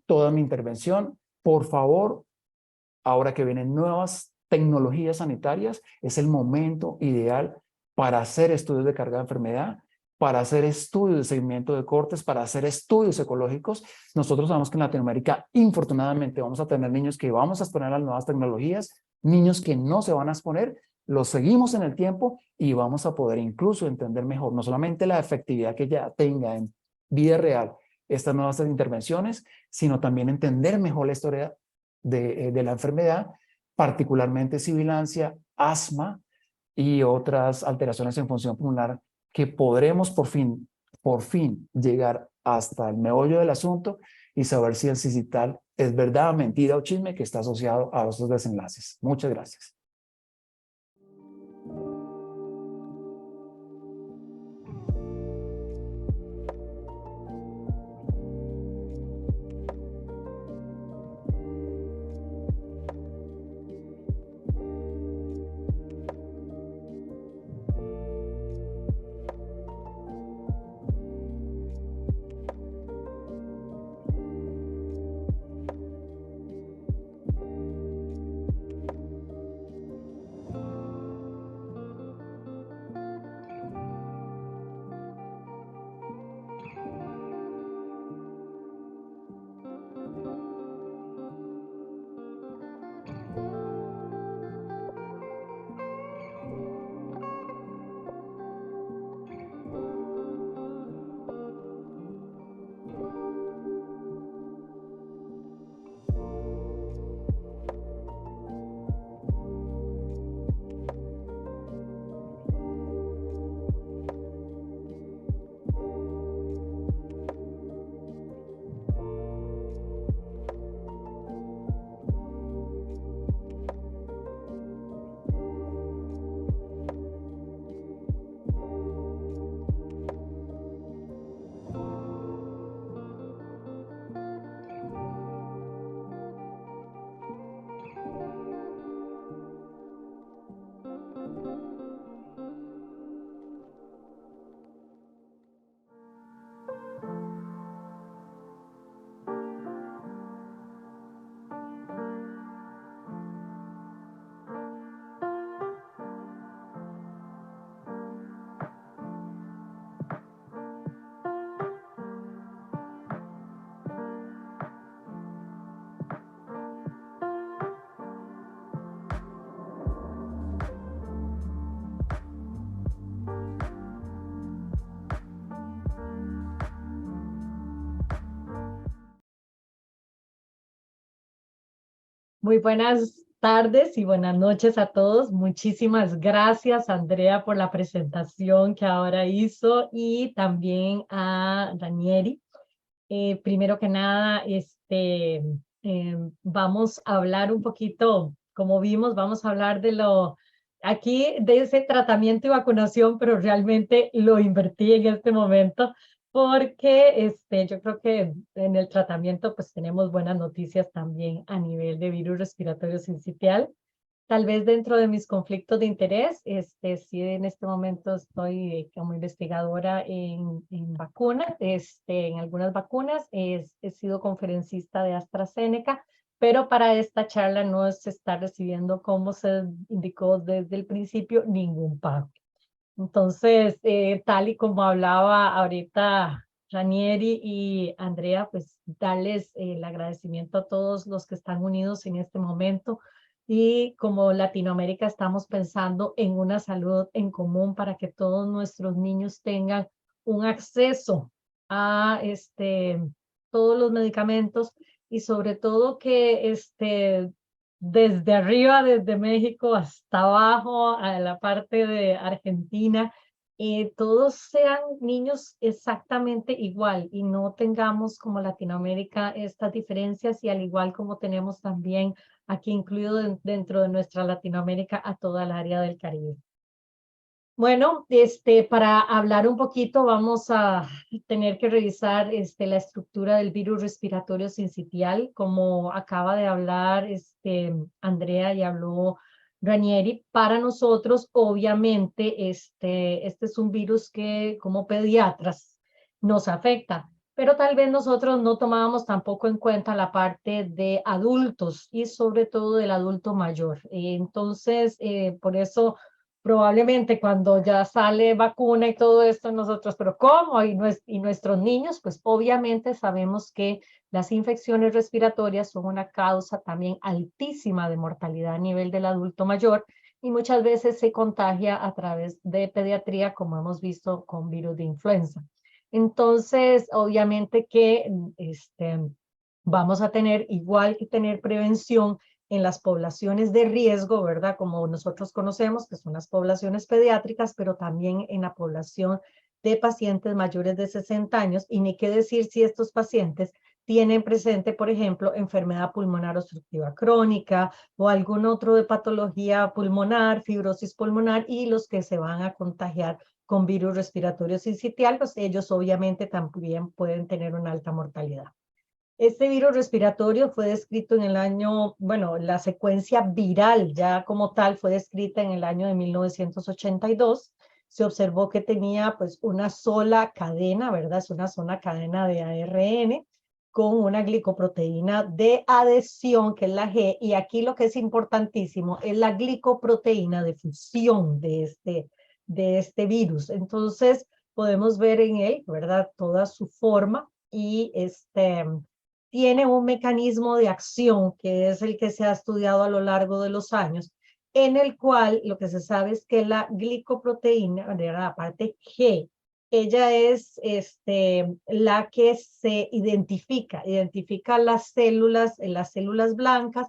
toda mi intervención. Por favor, ahora que vienen nuevas tecnologías sanitarias, es el momento ideal para hacer estudios de carga de enfermedad, para hacer estudios de seguimiento de cortes, para hacer estudios ecológicos. Nosotros sabemos que en Latinoamérica, infortunadamente, vamos a tener niños que vamos a exponer a las nuevas tecnologías, niños que no se van a exponer, los seguimos en el tiempo y vamos a poder incluso entender mejor, no solamente la efectividad que ya tenga en vida real estas nuevas intervenciones, sino también entender mejor la historia de la enfermedad, particularmente sibilancia, asma y otras alteraciones en función pulmonar que podremos por fin llegar hasta el meollo del asunto y saber si el sincital es verdad, mentira o chisme que está asociado a estos desenlaces. Muchas gracias. Muy buenas tardes y buenas noches a todos. Muchísimas gracias, Andrea, por la presentación que ahora hizo y también a Ranieri. Primero que nada, vamos a hablar un poquito, como vimos, vamos a hablar aquí de ese tratamiento y vacunación, pero realmente lo invertí en este momento porque yo creo que en el tratamiento pues tenemos buenas noticias también a nivel de virus respiratorio sincitial. Tal vez dentro de mis conflictos de interés, sí en este momento estoy como investigadora en vacunas, en algunas vacunas, he sido conferencista de AstraZeneca, pero para esta charla no se está recibiendo, como se indicó desde el principio, ningún pago. Entonces, tal y como hablaba ahorita Ranieri y Andrea, pues darles el agradecimiento a todos los que están unidos en este momento. Y como Latinoamérica estamos pensando en una salud en común para que todos nuestros niños tengan un acceso a todos los medicamentos y sobre todo que desde arriba, desde México hasta abajo, a la parte de Argentina, todos sean niños exactamente igual y no tengamos como Latinoamérica estas diferencias, y al igual como tenemos también aquí incluido dentro de nuestra Latinoamérica a toda el área del Caribe. Bueno, para hablar un poquito vamos a tener que revisar la estructura del virus respiratorio sincitial, como acaba de hablar Andrea y habló Ranieri. Para nosotros, obviamente, este es un virus que como pediatras nos afecta, pero tal vez nosotros no tomábamos tampoco en cuenta la parte de adultos y sobre todo del adulto mayor. Entonces, por eso probablemente cuando ya sale vacuna y todo esto nosotros, pero ¿cómo? Y nuestros niños, pues obviamente sabemos que las infecciones respiratorias son una causa también altísima de mortalidad a nivel del adulto mayor y muchas veces se contagia a través de pediatría, como hemos visto con virus de influenza. Entonces, obviamente que vamos a tener, igual que tener prevención en las poblaciones de riesgo, ¿verdad? Como nosotros conocemos, que son las poblaciones pediátricas, pero también en la población de pacientes mayores de 60 años, y ni qué decir si estos pacientes tienen presente, por ejemplo, enfermedad pulmonar obstructiva crónica o algún otro de patología pulmonar, fibrosis pulmonar, y los que se van a contagiar con virus respiratorio sincitial, pues ellos obviamente también pueden tener una alta mortalidad. Este virus respiratorio fue descrito en el año, bueno, la secuencia viral ya como tal fue descrita en el año de 1982. Se observó que tenía pues una sola cadena, ¿verdad? Es una sola cadena de ARN con una glicoproteína de adhesión, que es la G, y aquí lo que es importantísimo es la glicoproteína de fusión de este virus. Entonces podemos ver en él, ¿verdad? Toda su forma y tiene un mecanismo de acción que es el que se ha estudiado a lo largo de los años, en el cual lo que se sabe es que la glicoproteína, de la parte G, ella es la que se identifica las células blancas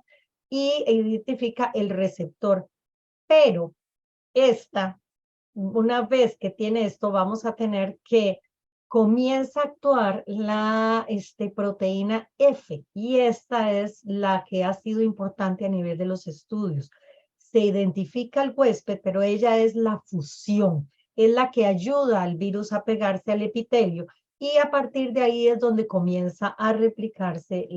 y identifica el receptor. Pero una vez que tiene esto, vamos a tener que comienza a actuar la proteína F, y esta es la que ha sido importante a nivel de los estudios. Se identifica el huésped, pero ella es la fusión, es la que ayuda al virus a pegarse al epitelio, y a partir de ahí es donde comienza a replicarse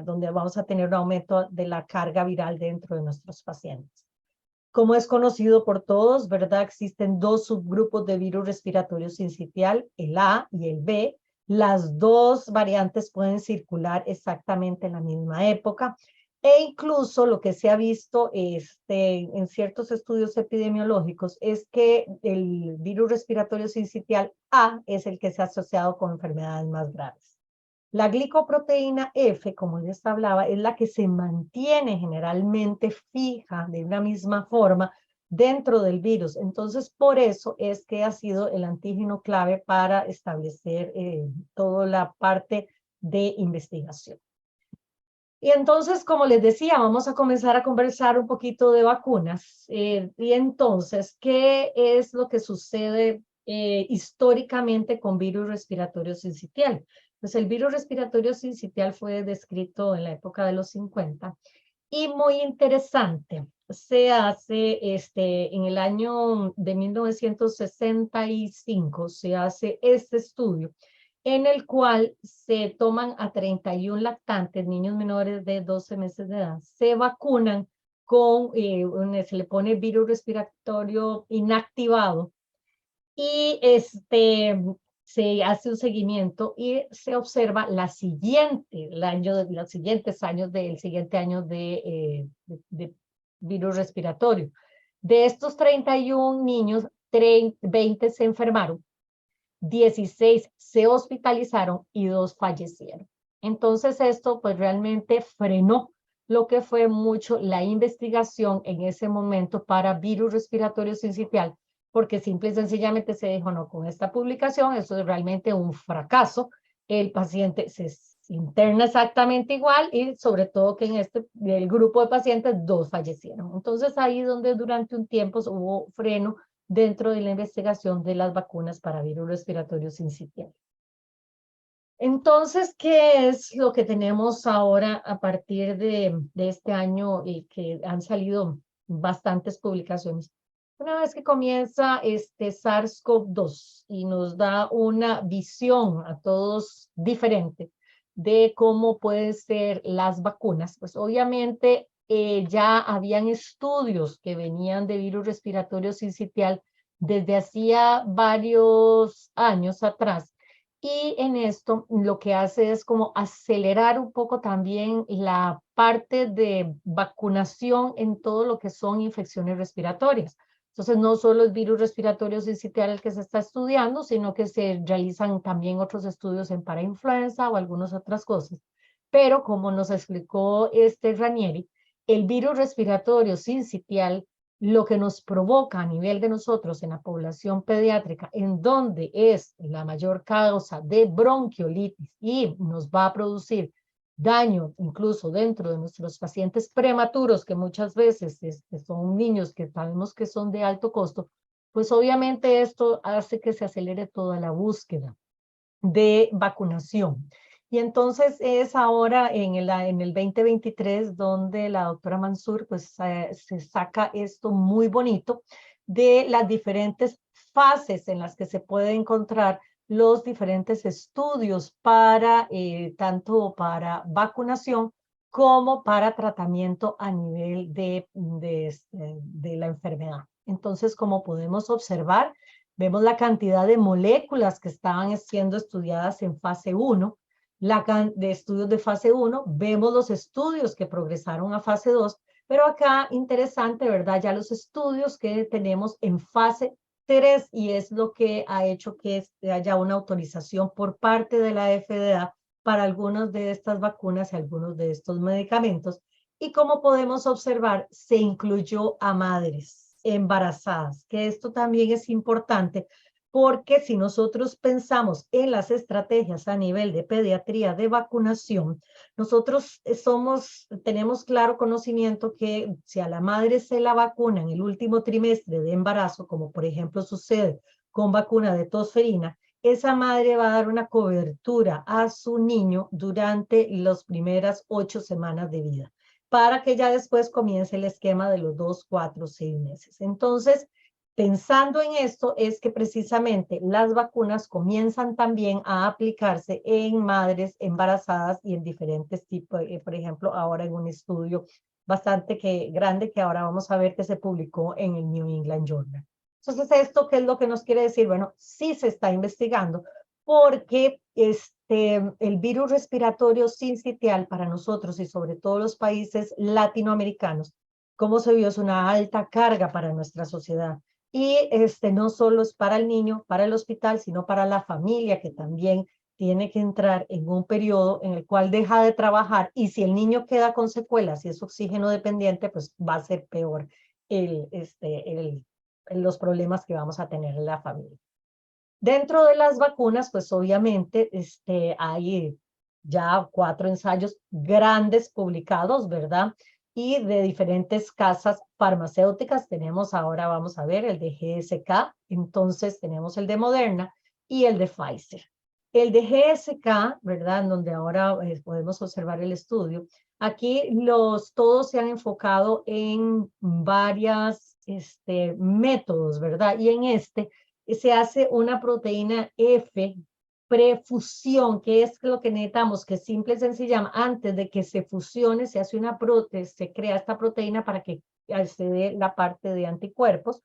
donde vamos a tener un aumento de la carga viral dentro de nuestros pacientes. Como es conocido por todos, ¿verdad? Existen dos subgrupos de virus respiratorio sincitial, el A y el B. Las dos variantes pueden circular exactamente en la misma época, e incluso lo que se ha visto en ciertos estudios epidemiológicos es que el virus respiratorio sincitial A es el que se ha asociado con enfermedades más graves. La glicoproteína F, como les hablaba, es la que se mantiene generalmente fija de una misma forma dentro del virus. Entonces, por eso es que ha sido el antígeno clave para establecer toda la parte de investigación. Y entonces, como les decía, vamos a comenzar a conversar un poquito de vacunas. Y entonces, ¿qué es lo que sucede históricamente con virus respiratorio sincitial? Pues el virus respiratorio sincitial fue descrito en la época de los 50 y muy interesante. Se hace en el año de 1965, se hace este estudio en el cual se toman a 31 lactantes, niños menores de 12 meses de edad, se vacunan con, se le pone virus respiratorio inactivado y se hace un seguimiento y se observa los siguientes años del siguiente año de virus respiratorio. De estos 31 niños, 20 se enfermaron, 16 se hospitalizaron y 2 fallecieron. Entonces esto pues realmente frenó lo que fue mucho la investigación en ese momento para virus respiratorio sincitial, porque simple y sencillamente se dijo, no, con esta publicación eso es realmente un fracaso, el paciente se interna exactamente igual y sobre todo que en del grupo de pacientes 2 fallecieron. Entonces ahí donde durante un tiempo hubo freno dentro de la investigación de las vacunas para virus respiratorio sincitial. Entonces, ¿qué es lo que tenemos ahora a partir de este año y que han salido bastantes publicaciones? Una vez que comienza este SARS-CoV-2 y nos da una visión a todos diferente de cómo pueden ser las vacunas, pues obviamente ya habían estudios que venían de virus respiratorio sincitial desde hacía varios años atrás. Y en esto lo que hace es como acelerar un poco también la parte de vacunación en todo lo que son infecciones respiratorias. Entonces, no solo el virus respiratorio sincitial el que se está estudiando, sino que se realizan también otros estudios en parainfluenza o algunas otras cosas. Pero como nos explicó Ranieri, el virus respiratorio sincitial lo que nos provoca a nivel de nosotros en la población pediátrica, en donde es la mayor causa de bronquiolitis y nos va a producir daño incluso dentro de nuestros pacientes prematuros, que muchas veces son niños que sabemos que son de alto costo, pues obviamente esto hace que se acelere toda la búsqueda de vacunación. Y entonces es ahora en el 2023 donde la doctora Mansur pues se saca esto muy bonito de las diferentes fases en las que se puede encontrar los diferentes estudios para tanto para vacunación como para tratamiento a nivel de la enfermedad. Entonces, como podemos observar, vemos la cantidad de moléculas que estaban siendo estudiadas en fase 1, de estudios de fase 1, vemos los estudios que progresaron a fase 2, pero acá interesante, ¿verdad? Ya los estudios que tenemos en fase 3 y es lo que ha hecho que haya una autorización por parte de la FDA para algunas de estas vacunas y algunos de estos medicamentos. Y como podemos observar, se incluyó a madres embarazadas, que esto también es importante porque si nosotros pensamos en las estrategias a nivel de pediatría de vacunación, nosotros tenemos claro conocimiento que si a la madre se la vacuna en el último trimestre de embarazo, como por ejemplo sucede con vacuna de tosferina, esa madre va a dar una cobertura a su niño durante las primeras 8 semanas de vida, para que ya después comience el esquema de los 2, 4, 6 meses. Entonces, pensando en esto es que precisamente las vacunas comienzan también a aplicarse en madres embarazadas y en diferentes tipos, por ejemplo, ahora en un estudio bastante grande que ahora vamos a ver que se publicó en el New England Journal. Entonces, ¿esto qué es lo que nos quiere decir? Bueno, sí se está investigando porque el virus respiratorio sincitial para nosotros y sobre todo los países latinoamericanos, como se vio, es una alta carga para nuestra sociedad. Y no solo es para el niño, para el hospital, sino para la familia que también tiene que entrar en un periodo en el cual deja de trabajar y si el niño queda con secuelas y es oxígeno dependiente, pues va a ser peor los problemas que vamos a tener en la familia. Dentro de las vacunas, pues obviamente hay ya 4 ensayos grandes publicados, ¿verdad? Y de diferentes casas farmacéuticas. Tenemos ahora, vamos a ver, el de GSK, entonces tenemos el de Moderna y el de Pfizer. El de GSK, ¿verdad? En donde ahora podemos observar el estudio. Aquí todos se han enfocado en varios métodos, ¿verdad? Y en se hace una proteína F prefusión, que es lo que necesitamos, que simple y sencillamente antes de que se fusione, se hace se crea esta proteína para que se dé la parte de anticuerpos.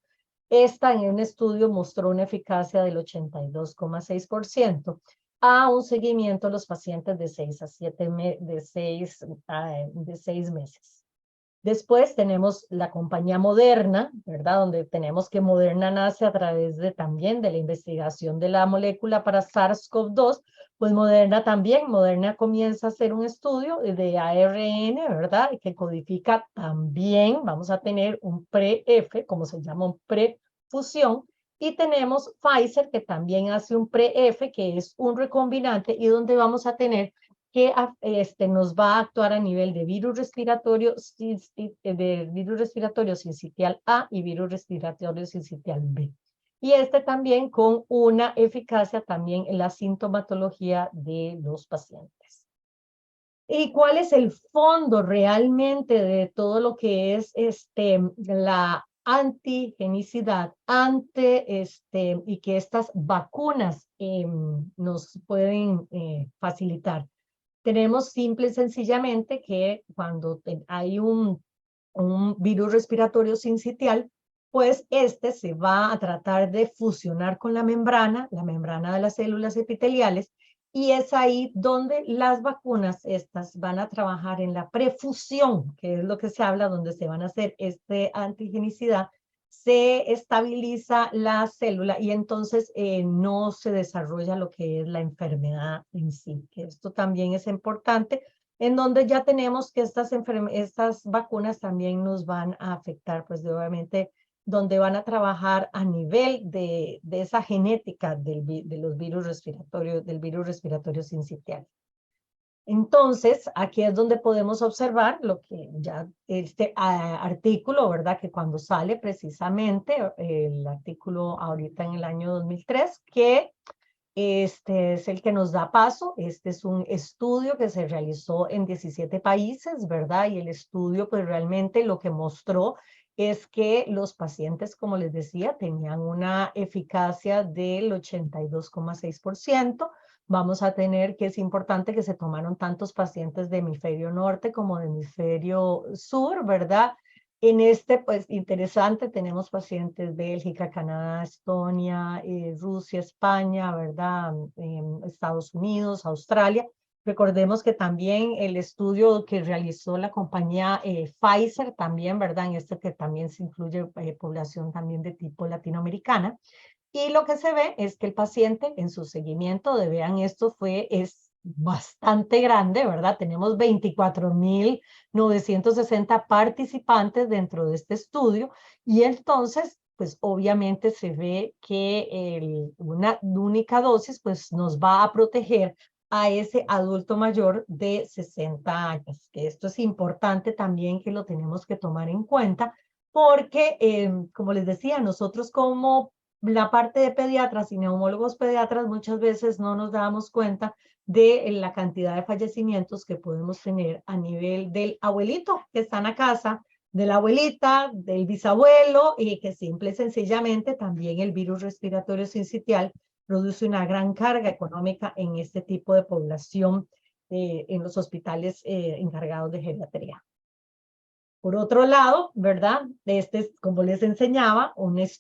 Esta en un estudio mostró una eficacia del 82,6% a un seguimiento de los pacientes de 6 a 7 de 6 meses. Después tenemos la compañía Moderna, ¿verdad? Donde tenemos que Moderna nace a través también de la investigación de la molécula para SARS-CoV-2, pues Moderna comienza a hacer un estudio de ARN, ¿verdad? Que codifica también, vamos a tener un pre-F, como se llama un prefusión, Y tenemos Pfizer, que también hace un pre-F, que es un recombinante, y donde vamos a tener que nos va a actuar a nivel de virus respiratorio, sincitial A y virus respiratorio sincitial B. Y también con una eficacia también en la sintomatología de los pacientes. ¿Y cuál es el fondo realmente de todo lo que es la antigenicidad y que estas vacunas nos pueden facilitar? Tenemos simple y sencillamente que cuando hay un virus respiratorio sincitial, pues se va a tratar de fusionar con la membrana de las células epiteliales, y es ahí donde las vacunas estas van a trabajar en la prefusión, que es lo que se habla, donde se van a hacer antigenicidad, se estabiliza la célula y entonces no se desarrolla lo que es la enfermedad en sí, que esto también es importante, en donde ya tenemos que estas vacunas también nos van a afectar, pues obviamente, donde van a trabajar a nivel de esa genética de los virus respiratorios, del virus respiratorio sincitial. Entonces, aquí es donde podemos observar lo que ya artículo, ¿verdad? Que cuando sale precisamente el artículo ahorita en el año 2003, que este es el que nos da paso. Este es un estudio que se realizó en 17 países, ¿verdad? Y el estudio, pues realmente lo que mostró es que los pacientes, como les decía, tenían una eficacia del 82,6%. Vamos a tener que es importante que se tomaron tantos pacientes de hemisferio norte como de hemisferio sur, ¿verdad? En pues interesante, tenemos pacientes Bélgica, Canadá, Estonia, Rusia, España, ¿verdad? Estados Unidos, Australia. Recordemos que también el estudio que realizó la compañía Pfizer también, ¿verdad? En que también se incluye población también de tipo latinoamericana. Y lo que se ve es que el paciente en su seguimiento, vean, esto es bastante grande, ¿verdad? Tenemos 24.960 participantes dentro de este estudio, y entonces, pues obviamente se ve que una única dosis pues nos va a proteger a ese adulto mayor de 60 años, que esto es importante también que lo tenemos que tomar en cuenta, porque como les decía, nosotros como la parte de pediatras y neumólogos pediatras muchas veces no nos damos cuenta de la cantidad de fallecimientos que podemos tener a nivel del abuelito que está en la casa, de la abuelita, del bisabuelo, y que simple y sencillamente también el virus respiratorio sincitial produce una gran carga económica en este tipo de población en los hospitales encargados de geriatría. Por otro lado, ¿verdad? Como les enseñaba,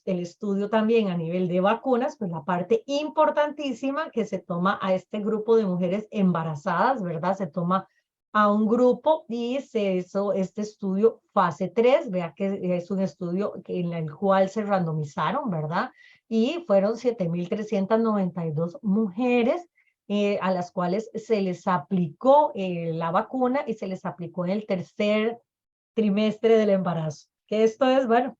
el estudio también a nivel de vacunas, pues la parte importantísima que se toma a este grupo de mujeres embarazadas, ¿verdad? Se toma a un grupo y se hizo este estudio fase 3, vea que es un estudio en el cual se randomizaron, ¿verdad? Y fueron 7.392 mujeres a las cuales se les aplicó la vacuna, y se les aplicó en el tercer trimestre del embarazo. Que esto es, bueno,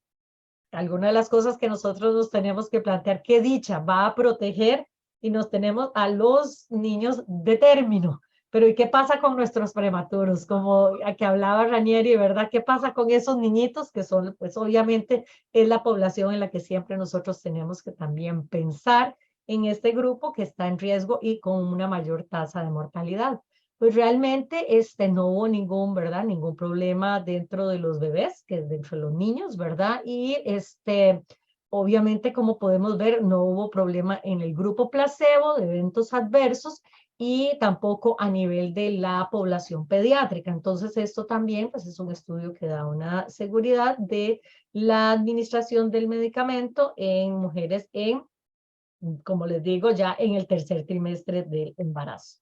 alguna de las cosas que nosotros nos tenemos que plantear. Qué dicha, va a proteger y nos tenemos a los niños de término. Pero ¿y qué pasa con nuestros prematuros? Como a que hablaba Ranieri, ¿verdad? ¿Qué pasa con esos niñitos que son, pues obviamente es la población en la que siempre nosotros tenemos que también pensar en este grupo que está en riesgo y con una mayor tasa de mortalidad? Pues realmente no hubo ningún problema dentro de los bebés, que es dentro de los niños, ¿verdad? Y obviamente, como podemos ver, no hubo problema en el grupo placebo de eventos adversos, y tampoco a nivel de la población pediátrica. Entonces, esto también pues, es un estudio que da una seguridad de la administración del medicamento en mujeres como les digo, ya en el tercer trimestre del embarazo.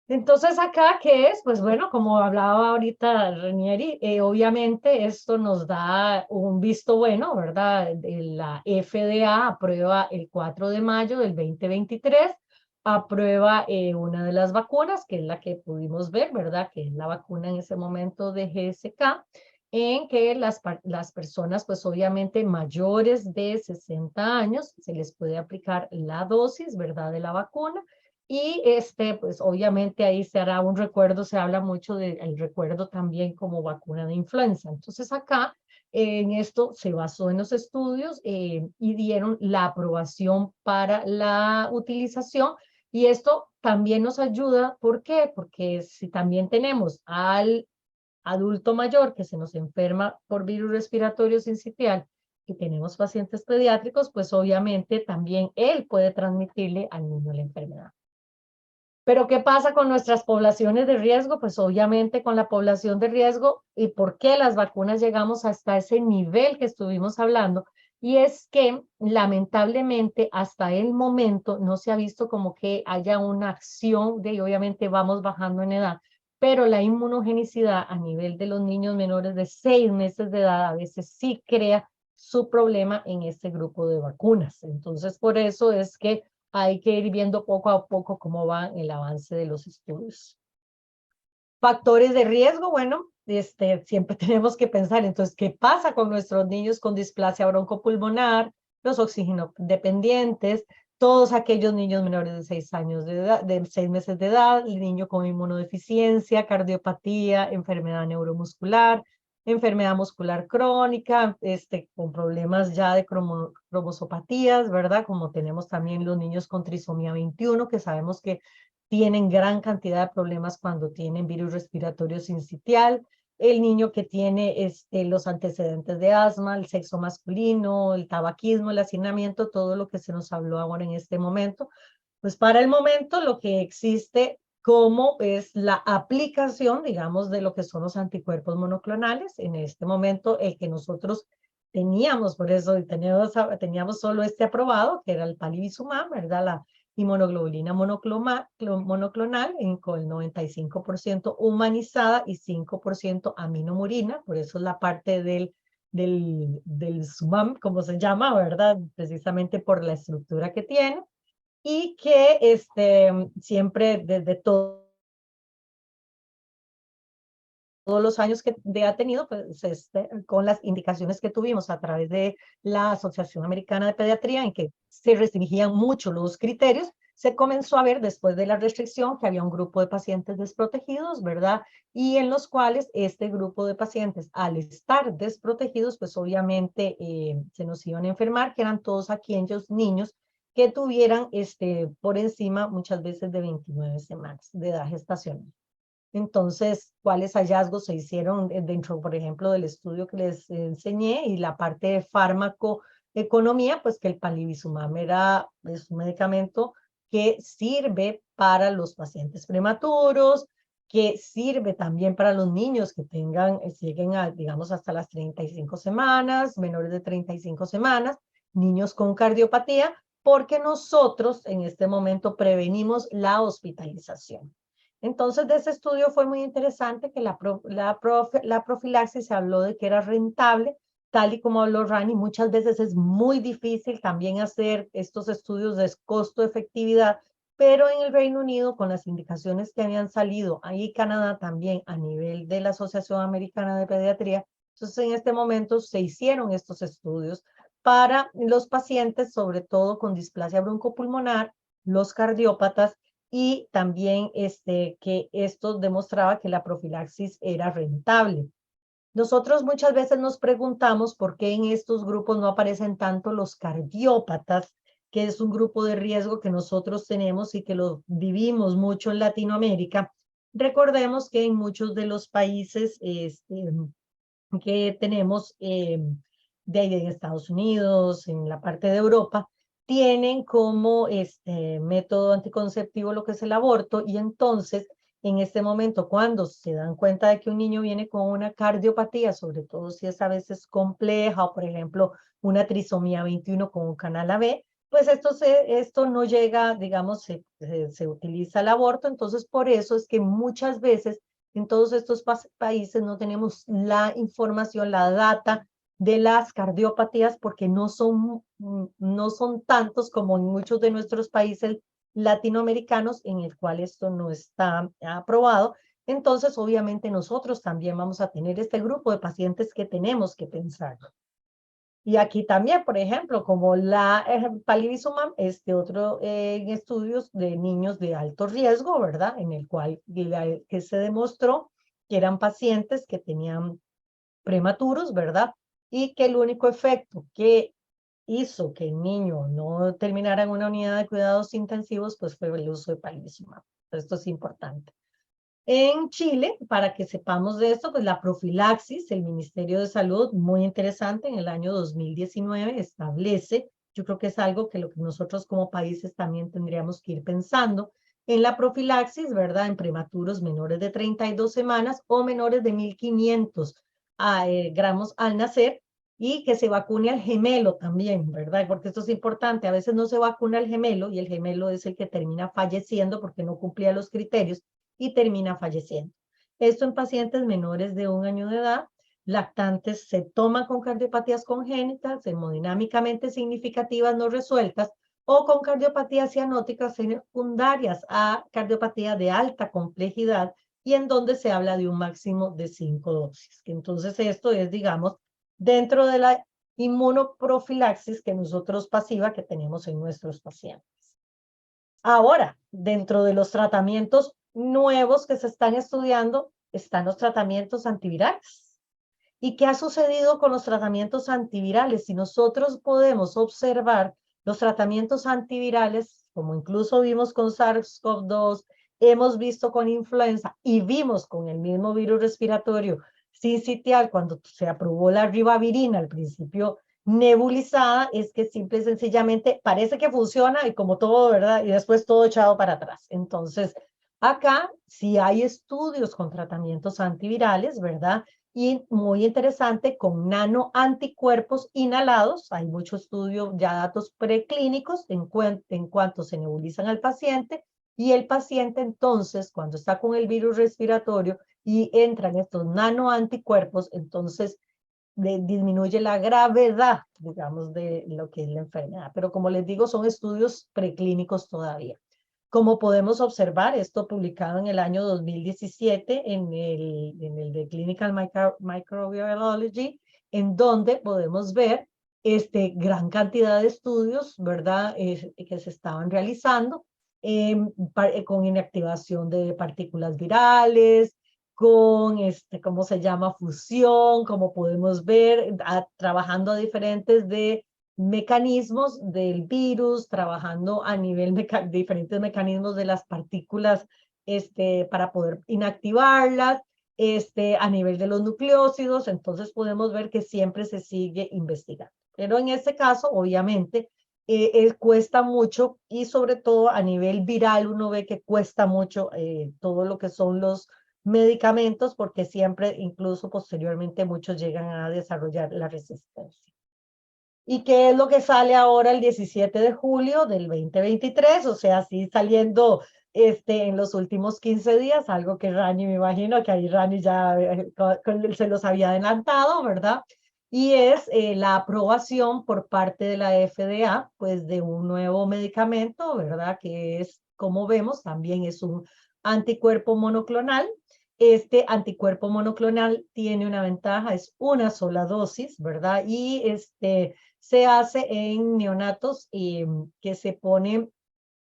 Entonces, acá, ¿qué es? Pues bueno, como hablaba ahorita Ranieri, obviamente esto nos da un visto bueno, ¿verdad? La FDA aprueba el 4 de mayo del 2023, aprueba una de las vacunas, que es la que pudimos ver, ¿verdad? Que es la vacuna en ese momento de GSK, en que las personas, pues obviamente mayores de 60 años, se les puede aplicar la dosis, ¿verdad?, de la vacuna. Y pues obviamente ahí se hará un recuerdo, se habla mucho del recuerdo también como vacuna de influenza. Entonces acá en esto se basó en los estudios y dieron la aprobación para la utilización. Y esto también nos ayuda, ¿por qué? Porque si también tenemos al adulto mayor que se nos enferma por virus respiratorio sincitial y tenemos pacientes pediátricos, pues obviamente también él puede transmitirle al niño la enfermedad. Pero ¿qué pasa con nuestras poblaciones de riesgo? Pues obviamente con la población de riesgo y por qué las vacunas llegamos hasta ese nivel que estuvimos hablando. Y es que lamentablemente hasta el momento no se ha visto como que haya una acción de, y obviamente vamos bajando en edad, pero la inmunogenicidad a nivel de los niños menores de 6 meses de edad a veces sí crea su problema en este grupo de vacunas. Entonces por eso es que hay que ir viendo poco a poco cómo va el avance de los estudios. Factores de riesgo, bueno, siempre tenemos que pensar, entonces, ¿qué pasa con nuestros niños con displasia broncopulmonar, los oxígeno dependientes, todos aquellos niños menores de 6 años de edad, de 6 meses de edad, el niño con inmunodeficiencia, cardiopatía, enfermedad neuromuscular, enfermedad muscular crónica, con problemas ya de cromosopatías, ¿verdad? Como tenemos también los niños con trisomía 21, que sabemos que tienen gran cantidad de problemas cuando tienen virus respiratorio sincitial, el niño que tiene los antecedentes de asma, el sexo masculino, el tabaquismo, el hacinamiento, todo lo que se nos habló ahora en este momento. Pues para el momento lo que existe como es la aplicación, digamos, de lo que son los anticuerpos monoclonales. En este momento el que nosotros teníamos, por eso teníamos solo aprobado, que era el palivizumab, ¿verdad? La inmunoglobulina monoclonal con el 95% humanizada y 5% aminomurina, por eso es la parte del SUMAM, como se llama, ¿verdad? Precisamente por la estructura que tiene y que siempre desde todos los años que ha tenido, pues con las indicaciones que tuvimos a través de la Asociación Americana de Pediatría, en que se restringían mucho los criterios, se comenzó a ver después de la restricción que había un grupo de pacientes desprotegidos, ¿verdad? Y en los cuales este grupo de pacientes, al estar desprotegidos, pues obviamente se nos iban a enfermar, que eran todos aquellos niños que tuvieran por encima muchas veces de 29 semanas de edad gestacional. Entonces, ¿cuáles hallazgos se hicieron dentro, por ejemplo, del estudio que les enseñé y la parte de farmacoeconomía? Pues que el palivizumab es un medicamento que sirve para los pacientes prematuros, que sirve también para los niños que lleguen a, digamos, hasta las 35 semanas, menores de 35 semanas, niños con cardiopatía, porque nosotros en este momento prevenimos la hospitalización. Entonces, de ese estudio fue muy interesante que la profilaxis se habló de que era rentable, tal y como habló Rani, muchas veces es muy difícil también hacer estos estudios de costo-efectividad, pero en el Reino Unido, con las indicaciones que habían salido, ahí Canadá también a nivel de la Asociación Americana de Pediatría, entonces en este momento se hicieron estos estudios para los pacientes, sobre todo con displasia broncopulmonar, los cardiópatas, y también que esto demostraba que la profilaxis era rentable. Nosotros muchas veces nos preguntamos por qué en estos grupos no aparecen tanto los cardiópatas, que es un grupo de riesgo que nosotros tenemos y que lo vivimos mucho en Latinoamérica. Recordemos que en muchos de los países que tenemos de ahí en Estados Unidos, en la parte de Europa, tienen como método anticonceptivo lo que es el aborto y entonces en este momento cuando se dan cuenta de que un niño viene con una cardiopatía, sobre todo si es a veces compleja o por ejemplo una trisomía 21 con un canal AB, pues esto no llega, digamos, se utiliza el aborto, entonces por eso es que muchas veces en todos estos países no tenemos la información, la data de las cardiopatías porque no son tantos como en muchos de nuestros países latinoamericanos en el cual esto no está aprobado entonces obviamente nosotros también vamos a tener este grupo de pacientes que tenemos que pensar. Y aquí también, por ejemplo, como la palivizumab, otro en estudios de niños de alto riesgo, ¿verdad? En el cual que se demostró que eran pacientes que tenían prematuros, ¿verdad? Y que el único efecto que hizo que el niño no terminara en una unidad de cuidados intensivos, pues fue el uso de palivizumab. Esto es importante. En Chile, para que sepamos de esto, pues la profilaxis, el Ministerio de Salud, muy interesante, en el año 2019 establece, yo creo que es algo que nosotros como países también tendríamos que ir pensando, en la profilaxis, ¿verdad? En prematuros menores de 32 semanas o menores de 1.500 gramos al nacer, y que se vacune al gemelo también, ¿verdad? Porque esto es importante, a veces no se vacuna al gemelo y el gemelo es el que termina falleciendo porque no cumplía los criterios y termina falleciendo. Esto en pacientes menores de 1 año de edad, lactantes se toman con cardiopatías congénitas, hemodinámicamente significativas no resueltas, o con cardiopatías cianóticas secundarias a cardiopatía de alta complejidad, y en donde se habla de un máximo de 5 dosis. Entonces esto es, digamos, dentro de la inmunoprofilaxis que nosotros pasiva que tenemos en nuestros pacientes. Ahora, dentro de los tratamientos nuevos que se están estudiando, están los tratamientos antivirales. ¿Y qué ha sucedido con los tratamientos antivirales? Si nosotros podemos observar los tratamientos antivirales, como incluso vimos con SARS-CoV-2, hemos visto con influenza y vimos con el mismo virus respiratorio sincitial cuando se aprobó la ribavirina al principio nebulizada, es que simple y sencillamente parece que funciona y como todo, ¿verdad? Y después todo echado para atrás. Entonces, acá sí hay estudios con tratamientos antivirales, ¿verdad? Y muy interesante, con nanoanticuerpos inhalados. Hay mucho estudio, ya datos preclínicos en cuanto se nebulizan al paciente, y el paciente entonces, cuando está con el virus respiratorio y entran estos nanoanticuerpos, entonces disminuye la gravedad, digamos, de lo que es la enfermedad. Pero como les digo, son estudios preclínicos todavía. Como podemos observar, esto publicado en el año 2017 en el de Clinical Microbiology, en donde podemos ver gran cantidad de estudios, ¿verdad?, que se estaban realizando con inactivación de partículas virales, con ¿cómo se llama? Fusión, como podemos ver, trabajando a diferentes mecanismos del virus, trabajando a nivel de diferentes mecanismos de las partículas para poder inactivarlas, a nivel de los nucleócidos. Entonces podemos ver que siempre se sigue investigando. Pero en este caso, obviamente, cuesta mucho, y sobre todo a nivel viral uno ve que cuesta mucho todo lo que son los medicamentos, porque siempre, incluso posteriormente, muchos llegan a desarrollar la resistencia. ¿Y qué es lo que sale ahora el 17 de julio del 2023? O sea, sí saliendo en los últimos 15 días, algo que Rani, me imagino que ahí Rani ya se los había adelantado, ¿verdad? Y es la aprobación por parte de la FDA, pues, de un nuevo medicamento, ¿verdad? Que es, como vemos, también es un anticuerpo monoclonal. Este anticuerpo monoclonal tiene una ventaja, es una sola dosis, ¿verdad? Y se hace en neonatos que se pone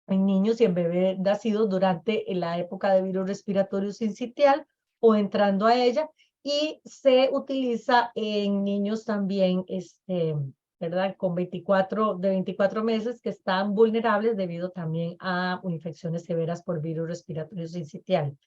en niños y en bebés nacidos durante la época de virus respiratorio sincitial o entrando a ella, y se utiliza en niños también, ¿verdad? De 24 meses, que están vulnerables debido también a infecciones severas por virus respiratorio sincitial.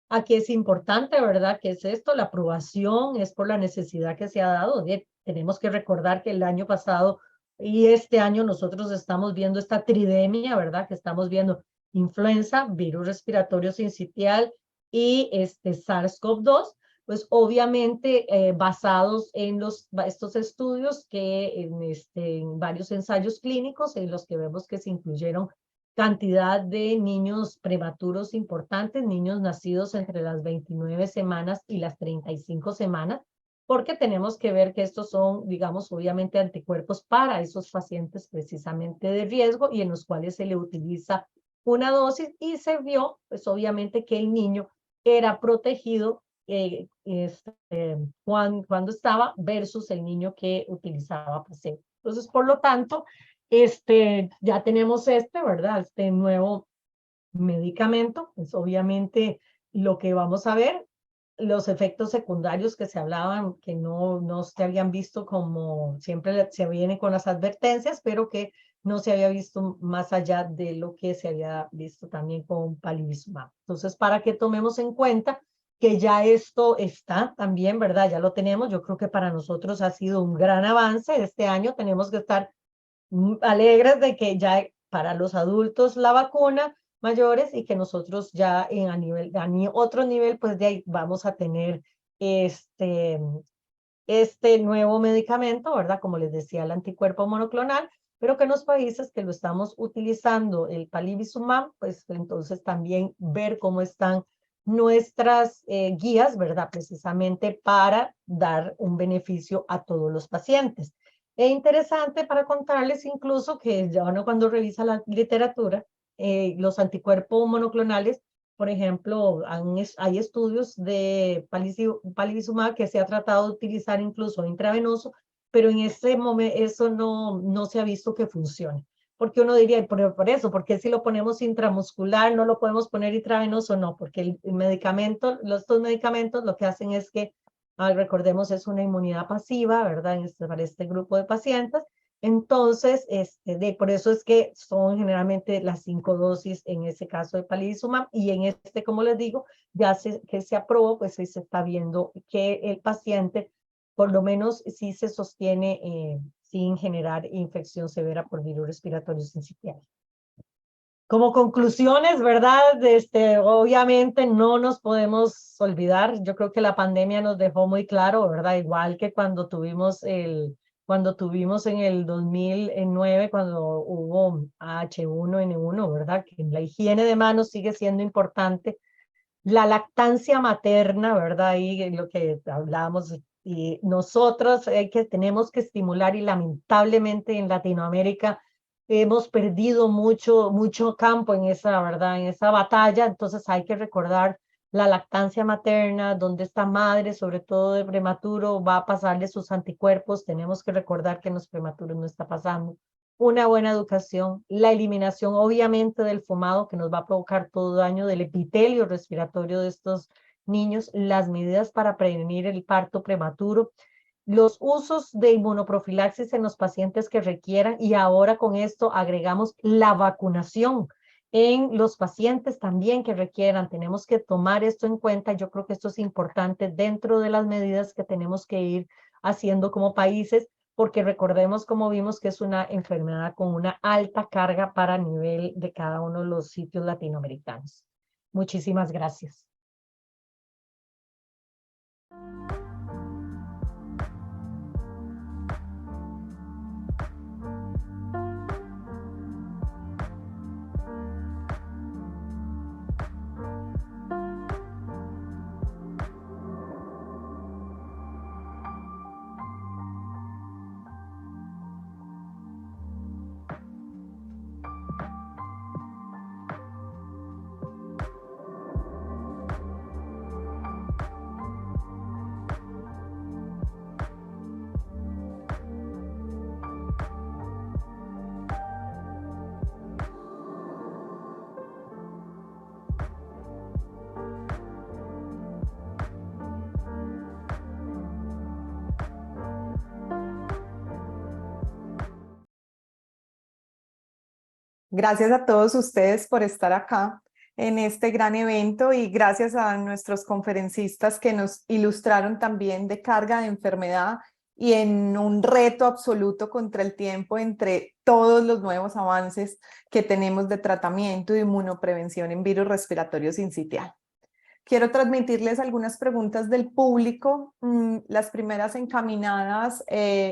Aquí es importante, ¿verdad? ¿Qué es esto? La aprobación es por la necesidad que se ha dado. Tenemos que recordar que el año pasado y este año nosotros estamos viendo esta tridemia, ¿verdad? Que estamos viendo influenza, virus respiratorio sincitial y SARS-CoV-2, pues obviamente basados en estos estudios en varios ensayos clínicos en los que vemos que se incluyeron cantidad de niños prematuros importantes, niños nacidos entre las 29 semanas y las 35 semanas, porque tenemos que ver que estos son, digamos, obviamente anticuerpos para esos pacientes precisamente de riesgo y en los cuales se le utiliza una dosis, y se vio, pues obviamente, que el niño era protegido cuando estaba versus el niño que utilizaba placebo. Entonces, por lo tanto, ya tenemos ¿verdad? Este nuevo medicamento, pues obviamente lo que vamos a ver, los efectos secundarios que se hablaban, que no se habían visto, como siempre se viene con las advertencias, pero que no se había visto más allá de lo que se había visto también con palivizumab. Entonces, para que tomemos en cuenta que ya esto está también, ¿verdad? Ya lo tenemos. Yo creo que para nosotros ha sido un gran avance. Este año tenemos que estar alegres de que ya para los adultos la vacuna mayores, y que nosotros ya otro nivel, pues de ahí vamos a tener este nuevo medicamento, ¿verdad? Como les decía, el anticuerpo monoclonal, pero que en los países que lo estamos utilizando, el palivizumab, pues entonces también ver cómo están nuestras guías, ¿verdad? Precisamente para dar un beneficio a todos los pacientes. Es interesante para contarles incluso que ya uno cuando revisa la literatura, los anticuerpos monoclonales, por ejemplo, hay estudios de palivizumab que se ha tratado de utilizar incluso intravenoso, pero en ese momento eso no se ha visto que funcione. Porque uno diría, por eso, porque si lo ponemos intramuscular, no lo podemos poner intravenoso, no, porque el medicamento, estos medicamentos lo que hacen es que, recordemos, es una inmunidad pasiva, ¿verdad? Para este grupo de pacientes. Entonces, por eso es que son generalmente las 5 dosis en ese caso de palivizumab, y en como les digo, que se aprobó, pues sí se está viendo que el paciente por lo menos sí se sostiene sin generar infección severa por virus respiratorio sincitial. Como conclusiones, ¿verdad? Obviamente no nos podemos olvidar. Yo creo que la pandemia nos dejó muy claro, ¿verdad? Igual que cuando tuvimos en el 2009, cuando hubo H1N1, ¿verdad? Que la higiene de manos sigue siendo importante. La lactancia materna, ¿verdad? Ahí lo que hablábamos, y nosotros tenemos que estimular, y lamentablemente en Latinoamérica hemos perdido mucho campo en esa, ¿verdad? En esa batalla. Entonces hay que recordar la lactancia materna, donde esta madre, sobre todo de prematuro, va a pasarle sus anticuerpos. Tenemos que recordar que en los prematuros no está pasando. Una buena educación, la eliminación obviamente del fumado, que nos va a provocar todo daño del epitelio respiratorio de estos niños, las medidas para prevenir el parto prematuro, los usos de inmunoprofilaxis en los pacientes que requieran, y ahora con esto agregamos la vacunación en los pacientes también que requieran. Tenemos que tomar esto en cuenta. Yo creo que esto es importante dentro de las medidas que tenemos que ir haciendo como países, porque recordemos, como vimos, que es una enfermedad con una alta carga para nivel de cada uno de los sitios latinoamericanos. Muchísimas gracias. Gracias a todos ustedes por estar acá en este gran evento, y gracias a nuestros conferencistas que nos ilustraron también de carga de enfermedad y en un reto absoluto contra el tiempo entre todos los nuevos avances que tenemos de tratamiento y inmunoprevención en virus respiratorio sincitial. Quiero transmitirles algunas preguntas del público, las primeras encaminadas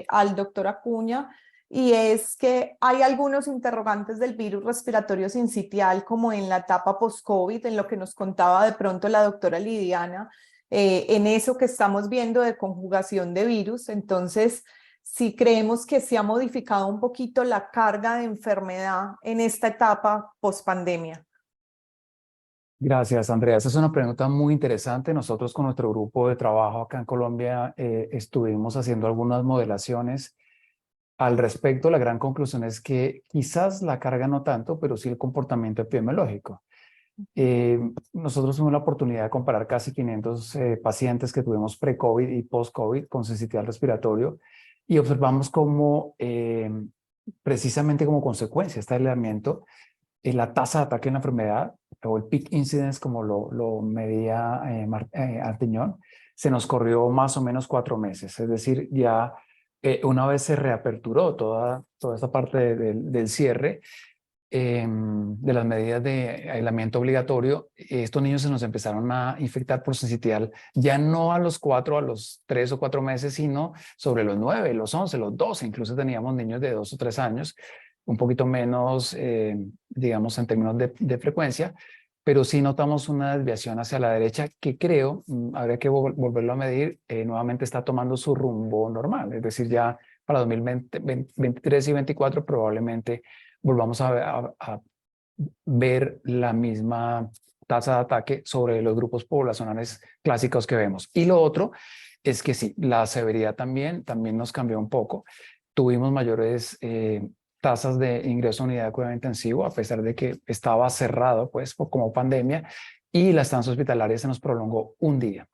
al doctor Acuña, y es que hay algunos interrogantes del virus respiratorio sincitial, como en la etapa post-COVID, en lo que nos contaba de pronto la doctora Lidiana, en eso que estamos viendo de conjugación de virus. Entonces, si creemos que se ha modificado un poquito la carga de enfermedad en esta etapa post-pandemia. Gracias, Andrea. Esa es una pregunta muy interesante. Nosotros con nuestro grupo de trabajo acá en Colombia estuvimos haciendo algunas modelaciones al respecto. La gran conclusión es que quizás la carga no tanto, pero sí el comportamiento epidemiológico. Nosotros tuvimos la oportunidad de comparar casi 500 pacientes que tuvimos pre-COVID y post-COVID con sensitividad al respiratorio y observamos cómo precisamente como consecuencia de este aislamiento, la tasa de ataque en la enfermedad o el peak incidence, como lo medía Artiñón, se nos corrió más o menos 4 meses. Es decir, ya una vez se reaperturó toda esta parte del cierre, de las medidas de aislamiento obligatorio, estos niños se nos empezaron a infectar por sensitividad ya no a los 4, a los 3 o 4 meses, sino sobre los 9, los 11, los 12. Incluso teníamos niños de 2 o 3 años, un poquito menos, digamos, en términos de frecuencia, pero sí notamos una desviación hacia la derecha que creo, habría que volverlo a medir, nuevamente está tomando su rumbo normal. Es decir, ya para 2023 y 2024 probablemente volvamos a ver la misma tasa de ataque sobre los grupos poblacionales clásicos que vemos. Y lo otro es que sí, la severidad también nos cambió un poco. Tuvimos mayores tasas de ingreso a unidad de cuidado intensivo, a pesar de que estaba cerrado, pues, como pandemia, y la estancia hospitalaria se nos prolongó un día.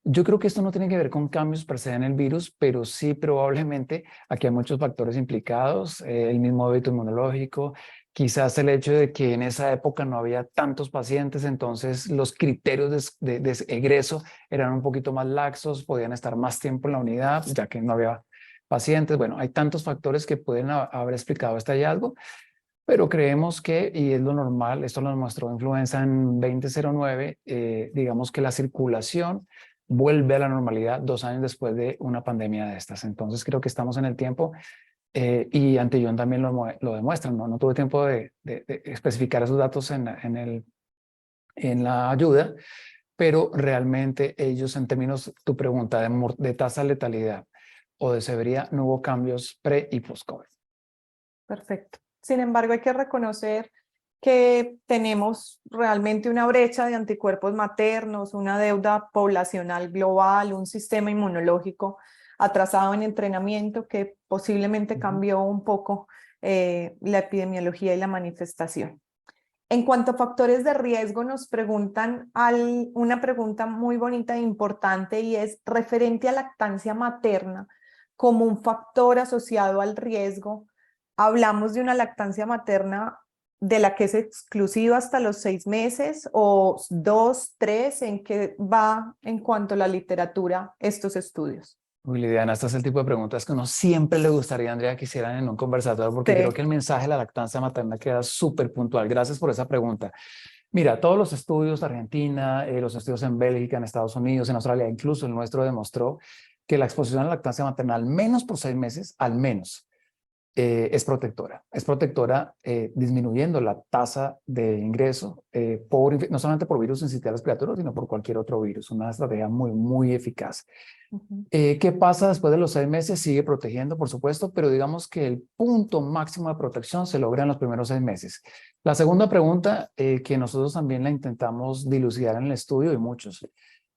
Yo creo que esto no tiene que ver con cambios per se en el virus, pero sí probablemente aquí hay muchos factores implicados, el mismo hábito inmunológico, quizás el hecho de que en esa época no había tantos pacientes, entonces los criterios de egreso eran un poquito más laxos, podían estar más tiempo en la unidad, ya que no había pacientes. Bueno, hay tantos factores que pueden haber explicado este hallazgo, pero creemos que, y es lo normal, esto lo mostró Influenza en 2009, digamos que la circulación vuelve a la normalidad 2 años después de una pandemia de estas. Entonces creo que estamos en el tiempo y Antillón también lo demuestra. No tuve tiempo de especificar esos datos en la ayuda, pero realmente ellos en términos, tu pregunta de tasa de letalidad o de severidad, no hubo cambios pre y post-COVID. Perfecto. Sin embargo, hay que reconocer que tenemos realmente una brecha de anticuerpos maternos, una deuda poblacional global, un sistema inmunológico atrasado en entrenamiento que posiblemente cambió un poco la epidemiología y la manifestación. En cuanto a factores de riesgo, nos preguntan una pregunta muy bonita e importante y es referente a lactancia materna como un factor asociado al riesgo. ¿Hablamos de una lactancia materna de la que es exclusiva hasta los 6 meses o 2, 3? ¿En qué va en cuanto a la literatura estos estudios? Uy, Lidiana, este es el tipo de preguntas que uno siempre le gustaría, Andrea, que hicieran en un conversatorio, porque creo que el mensaje de la lactancia materna queda súper puntual. Gracias por esa pregunta. Mira, todos los estudios, Argentina, los estudios en Bélgica, en Estados Unidos, en Australia, incluso el nuestro demostró que la exposición a la lactancia materna, al menos por 6 meses, al menos, es protectora. Es protectora disminuyendo la tasa de ingreso, no solamente por virus sincitial respiratorio, sino por cualquier otro virus. Una estrategia muy, muy eficaz. ¿Qué pasa después de los 6 meses? Sigue protegiendo, por supuesto, pero digamos que el punto máximo de protección se logra en los primeros 6 meses. La segunda pregunta, que nosotros también la intentamos dilucidar en el estudio y muchos,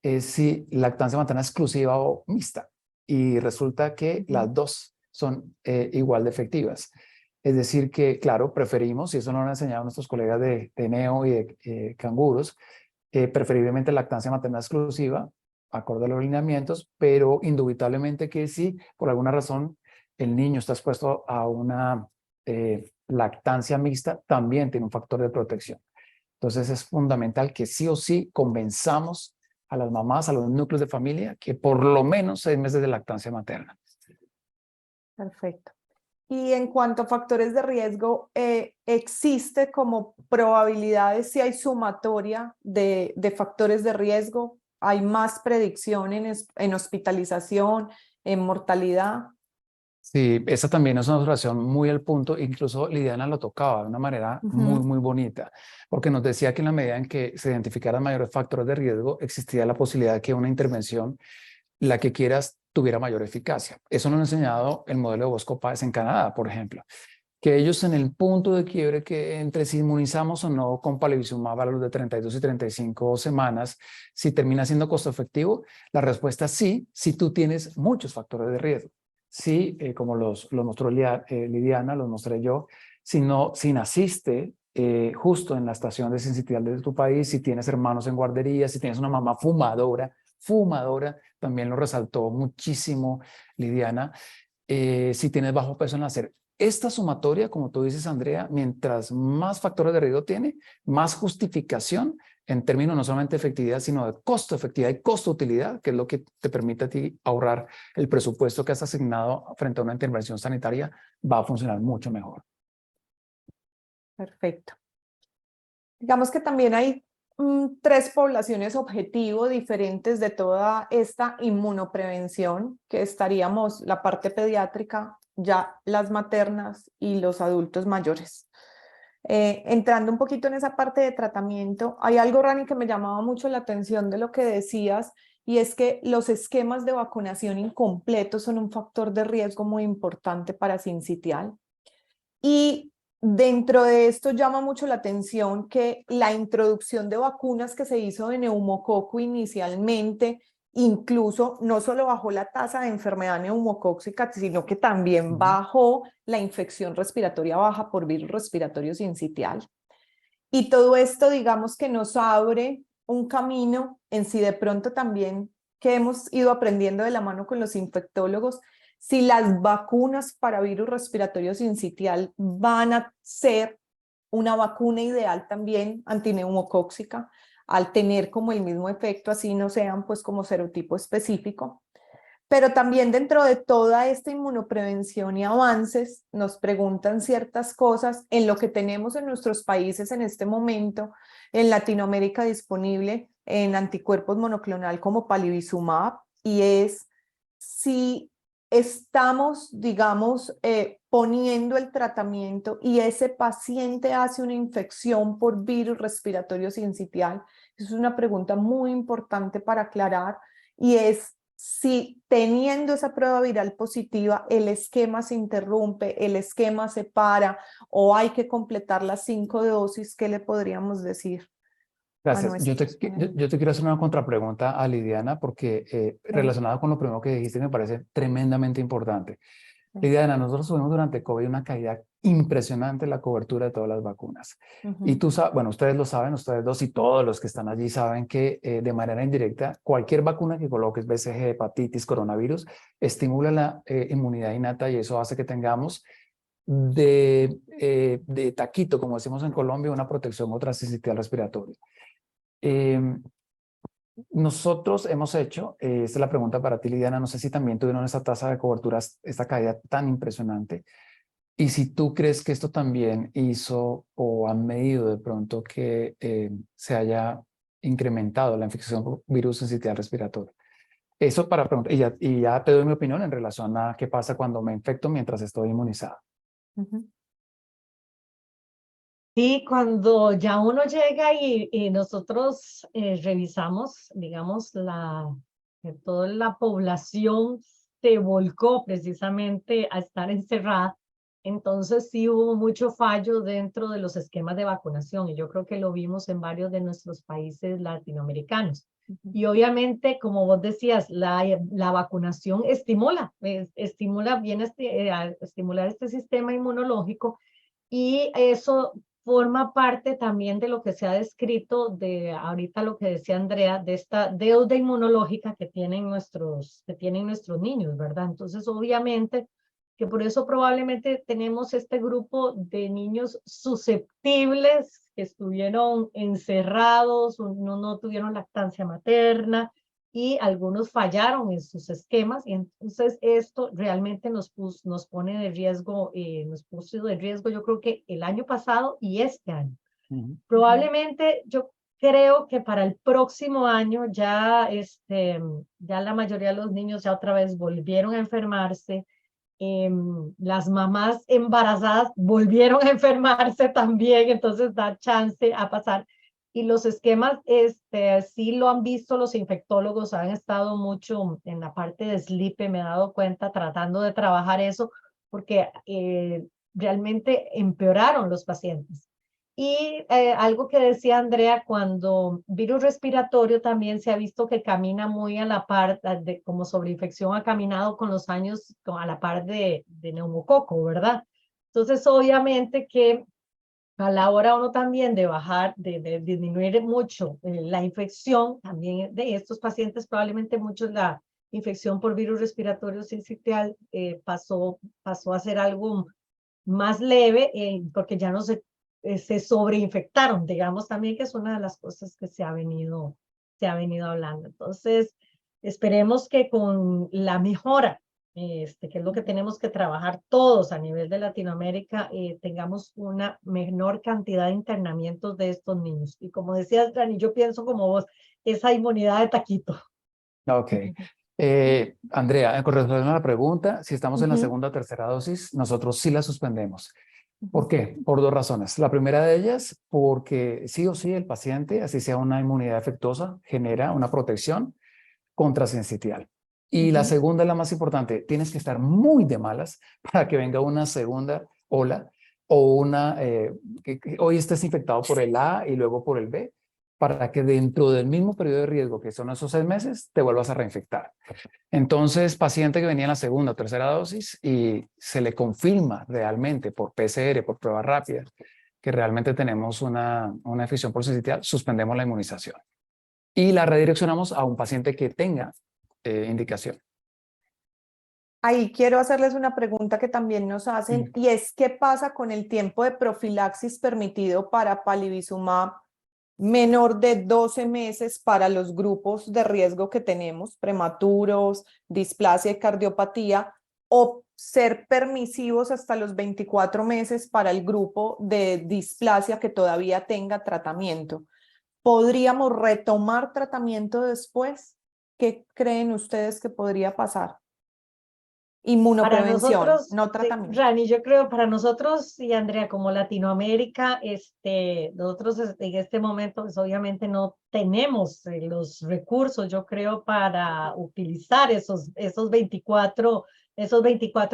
es si lactancia materna exclusiva o mixta. Y resulta que las dos son igual de efectivas. Es decir que, claro, preferimos, y eso nos lo han enseñado nuestros colegas de NEO y de Canguros, preferiblemente lactancia materna exclusiva, acorde a los lineamientos, pero indubitablemente que si por alguna razón el niño está expuesto a una lactancia mixta, también tiene un factor de protección. Entonces es fundamental que sí o sí convenzamos a las mamás, a los núcleos de familia, que por lo menos 6 meses de lactancia materna. Perfecto. Y en cuanto a factores de riesgo, ¿existe como probabilidades si hay sumatoria de factores de riesgo? ¿Hay más predicción en hospitalización, en mortalidad? Sí, esa también es una observación muy al punto, incluso Lidiana lo tocaba de una manera muy, muy bonita, porque nos decía que en la medida en que se identificaran mayores factores de riesgo, existía la posibilidad de que una intervención, la que quieras, tuviera mayor eficacia. Eso nos ha enseñado el modelo de Bosco Páez en Canadá, por ejemplo. que ellos en el punto de quiebre que entre si inmunizamos o no con palivizumab a los de 32 y 35 semanas, si termina siendo costo efectivo, la respuesta es sí, si tú tienes muchos factores de riesgo. Sí, como los mostró Lidiana, los mostré yo, si naciste justo en la estación de sensitividad de tu país, si tienes hermanos en guardería, si tienes una mamá fumadora, también lo resaltó muchísimo Lidiana, si tienes bajo peso en nacer. Esta sumatoria, como tú dices, Andrea, mientras más factores de riesgo tiene, más justificación en términos no solamente de efectividad, sino de costo efectividad y costo utilidad, que es lo que te permite a ti ahorrar el presupuesto que has asignado frente a una intervención sanitaria, va a funcionar mucho mejor. Perfecto. Digamos que también hay tres poblaciones objetivo diferentes de toda esta inmunoprevención, que estaríamos la parte pediátrica, ya las maternas y los adultos mayores. Entrando un poquito en esa parte de tratamiento, hay algo, Rani, que me llamaba mucho la atención de lo que decías, y es que los esquemas de vacunación incompletos son un factor de riesgo muy importante para sincitial. Y dentro de esto llama mucho la atención que la introducción de vacunas que se hizo de neumococo inicialmente, incluso no solo bajó la tasa de enfermedad neumocóxica, sino que también bajó la infección respiratoria baja por virus respiratorio sincitial. Y todo esto, digamos que nos abre un camino en si de pronto también, que hemos ido aprendiendo de la mano con los infectólogos, si las vacunas para virus respiratorio sincitial van a ser una vacuna ideal también antineumocóxica, al tener como el mismo efecto, así no sean pues como serotipo específico. Pero también dentro de toda esta inmunoprevención y avances nos preguntan ciertas cosas en lo que tenemos en nuestros países en este momento, en Latinoamérica disponible en anticuerpos monoclonal como palivizumab, y es si estamos, digamos, poniendo el tratamiento y ese paciente hace una infección por virus respiratorio sincitial. Es una pregunta muy importante para aclarar, y es si teniendo esa prueba viral positiva el esquema se interrumpe, el esquema se para o hay que completar las 5 dosis, ¿qué le podríamos decir? Gracias. Yo te quiero hacer una contrapregunta a Lidiana porque relacionada con lo primero que dijiste me parece tremendamente importante. Lidiana, nosotros tuvimos durante COVID una caída impresionante en la cobertura de todas las vacunas. Y tú sabes, bueno, ustedes lo saben, ustedes dos y todos los que están allí saben que de manera indirecta cualquier vacuna que coloques, BCG, hepatitis, coronavirus, estimula la inmunidad innata y eso hace que tengamos de taquito, como decimos en Colombia, una protección contra sincitial respiratoria. Nosotros hemos hecho, esta es la pregunta para ti, Lidiana, no sé si también tuvieron esta tasa de cobertura, esta caída tan impresionante, y si tú crees que esto también hizo o han medido de pronto que se haya incrementado la infección por virus sensitividad respiratoria. Eso para preguntar, y ya te doy mi opinión en relación a qué pasa cuando me infecto mientras estoy inmunizado. Sí, cuando ya uno llega y nosotros revisamos, digamos, que toda la población se volcó precisamente a estar encerrada, entonces sí hubo mucho fallo dentro de los esquemas de vacunación y yo creo que lo vimos en varios de nuestros países latinoamericanos. Y obviamente, como vos decías, la vacunación viene a estimular este sistema inmunológico, y eso forma parte también de lo que se ha descrito de ahorita lo que decía Andrea, de esta deuda inmunológica que tienen nuestros niños, ¿verdad? Entonces, obviamente, que por eso probablemente tenemos este grupo de niños susceptibles que estuvieron encerrados, no tuvieron lactancia materna, y algunos fallaron en sus esquemas, y entonces esto realmente nos pone de riesgo, nos puso de riesgo yo creo que el año pasado y este año. Probablemente yo creo que para el próximo año ya la mayoría de los niños ya otra vez volvieron a enfermarse, las mamás embarazadas volvieron a enfermarse también, entonces da chance a pasar. Y los esquemas, sí lo han visto los infectólogos, han estado mucho en la parte de SLIPE, me he dado cuenta, tratando de trabajar eso, porque realmente empeoraron los pacientes. Y algo que decía Andrea, cuando virus respiratorio también se ha visto que camina muy a la par, como sobreinfección ha caminado con los años a la par de neumococo, ¿verdad? Entonces, obviamente que a la hora uno también de bajar, de disminuir mucho la infección, también de estos pacientes, probablemente muchos la infección por virus respiratorio sincitial pasó a ser algo más leve, porque ya no se sobreinfectaron, digamos también que es una de las cosas que se ha venido hablando. Entonces, esperemos que con la mejora, que es lo que tenemos que trabajar todos a nivel de Latinoamérica, tengamos una menor cantidad de internamientos de estos niños. Y como decías, Rani, yo pienso como vos, esa inmunidad de taquito. Ok. Andrea, con relación a la pregunta, si estamos en la segunda o tercera dosis, nosotros sí la suspendemos. ¿Por qué? Por dos razones. La primera de ellas, porque sí o sí el paciente, así sea una inmunidad efectuosa, genera una protección contra sincitial. Y la segunda, la más importante, tienes que estar muy de malas para que venga una segunda ola o una, que hoy estés infectado por el A y luego por el B, para que dentro del mismo periodo de riesgo, que son esos 6 meses, te vuelvas a reinfectar. Entonces, paciente que venía en la segunda o tercera dosis y se le confirma realmente por PCR, por pruebas rápidas, que realmente tenemos una infección por sincitial, suspendemos la inmunización y la redireccionamos a un paciente que tenga indicación. Ahí quiero hacerles una pregunta que también nos hacen, y es ¿qué pasa con el tiempo de profilaxis permitido para palivizumab menor de 12 meses para los grupos de riesgo que tenemos, prematuros, displasia y cardiopatía, o ser permisivos hasta los 24 meses para el grupo de displasia que todavía tenga tratamiento? ¿Podríamos retomar tratamiento después? ¿Qué creen ustedes que podría pasar? Para Inmunoprevención, nosotros, no tratamiento. Rani, yo creo para nosotros y Andrea, como Latinoamérica, nosotros en este momento, pues obviamente no tenemos los recursos, yo creo, para utilizar esos 24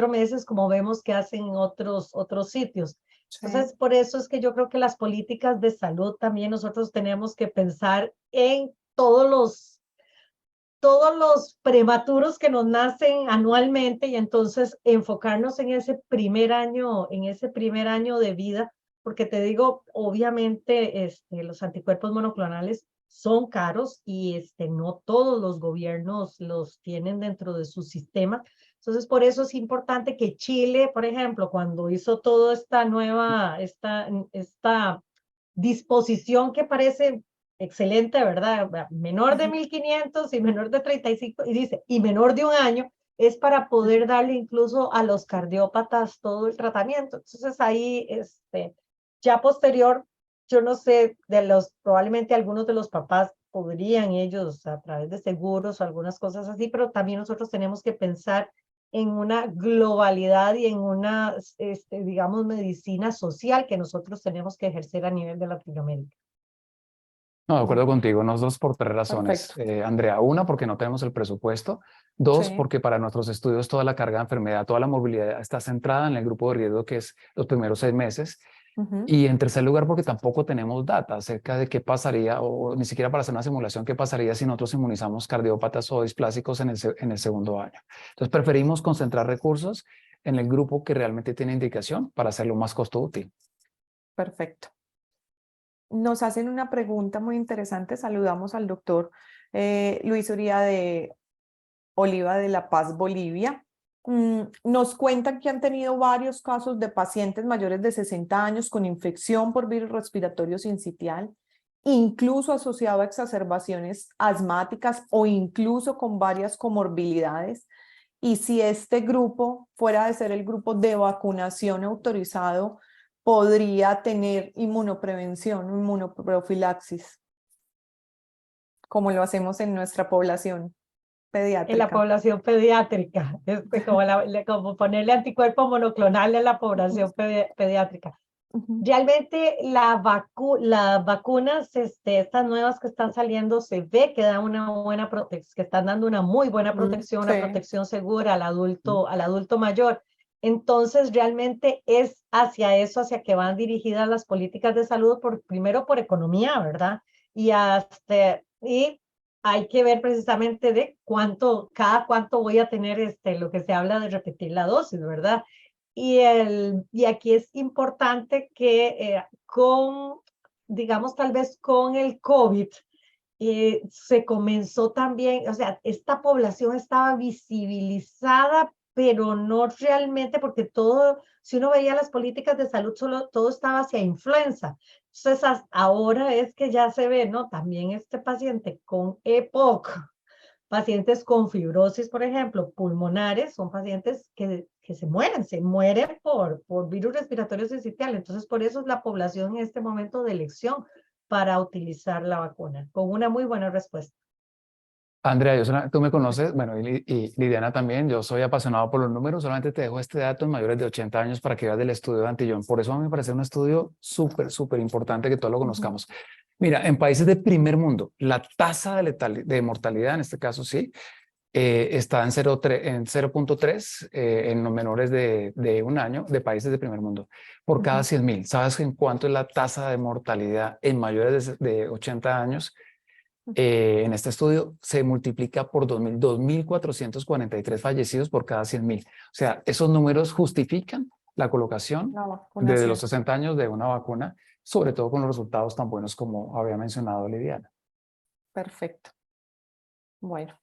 meses como vemos que hacen otros sitios. Sí. Entonces, por eso es que yo creo que las políticas de salud también nosotros tenemos que pensar en todos los prematuros que nos nacen anualmente y entonces enfocarnos en ese primer año de vida, porque te digo, obviamente los anticuerpos monoclonales son caros y no todos los gobiernos los tienen dentro de su sistema. Entonces, por eso es importante que Chile, por ejemplo, cuando hizo toda esta disposición que parece excelente, ¿verdad? Menor de 1.500 y menor de 35, y dice, y menor de un año, es para poder darle incluso a los cardiópatas todo el tratamiento. Entonces ahí, ya posterior, yo no sé, probablemente algunos de los papás podrían ellos a través de seguros o algunas cosas así, pero también nosotros tenemos que pensar en una globalidad y en una, digamos, medicina social que nosotros tenemos que ejercer a nivel de Latinoamérica. No, de acuerdo contigo, nosotros por 3 razones. Perfecto. Andrea, una, porque no tenemos el presupuesto. 2, Sí. porque para nuestros estudios toda la carga de enfermedad, toda la movilidad está centrada en el grupo de riesgo que es los primeros 6 meses. Y en tercer lugar, porque tampoco tenemos data acerca de qué pasaría, o ni siquiera para hacer una simulación, qué pasaría si nosotros inmunizamos cardiópatas o displásicos en el segundo año. Entonces, preferimos concentrar recursos en el grupo que realmente tiene indicación para hacerlo más costo útil. Perfecto. Nos hacen una pregunta muy interesante. Saludamos al doctor Luis Uría de Oliva de La Paz, Bolivia. Nos cuentan que han tenido varios casos de pacientes mayores de 60 años con infección por virus respiratorio sincitial, incluso asociado a exacerbaciones asmáticas o incluso con varias comorbilidades. Y si este grupo fuera de ser el grupo de vacunación autorizado, podría tener inmunoprevención, inmunoprofilaxis, como lo hacemos en nuestra población pediátrica. En la población pediátrica, como ponerle anticuerpo monoclonal a la población pediátrica. Realmente las vacunas, estas nuevas que están saliendo, se ve que dan una buena protección, que están dando una muy buena protección, una protección segura al adulto mayor. Entonces, realmente es hacia eso, hacia que van dirigidas las políticas de salud, primero por economía, ¿verdad? Y hay que ver precisamente de cada cuánto voy a tener lo que se habla de repetir la dosis, ¿verdad? Y aquí es importante que digamos, tal vez con el COVID, se comenzó también, o sea, esta población estaba visibilizada, pero no realmente, porque si uno veía las políticas de salud, todo estaba hacia influenza. Entonces, ahora es que ya se ve, ¿no? También este paciente con EPOC, pacientes con fibrosis, por ejemplo, pulmonares, son pacientes que se mueren por virus respiratorio sincitial. Entonces, por eso es la población en este momento de elección para utilizar la vacuna, con una muy buena respuesta. Andrea, tú me conoces, bueno, y Lidiana también, yo soy apasionado por los números, solamente te dejo este dato en mayores de 80 años para que veas del estudio de Antillón. Por eso a mí me parece un estudio súper importante que todos lo conozcamos. Mira, en países de primer mundo, la tasa de mortalidad, en este caso sí, está en 0.3 en los menores de un año de países de primer mundo, por cada 100.000. ¿Sabes en cuánto es la tasa de mortalidad en mayores de 80 años? En este estudio se multiplica por 2.443 fallecidos por cada 100.000. O sea, esos números justifican la colocación desde los 60 años de una vacuna, sobre todo con los resultados tan buenos como había mencionado Lidiana. Perfecto. Bueno,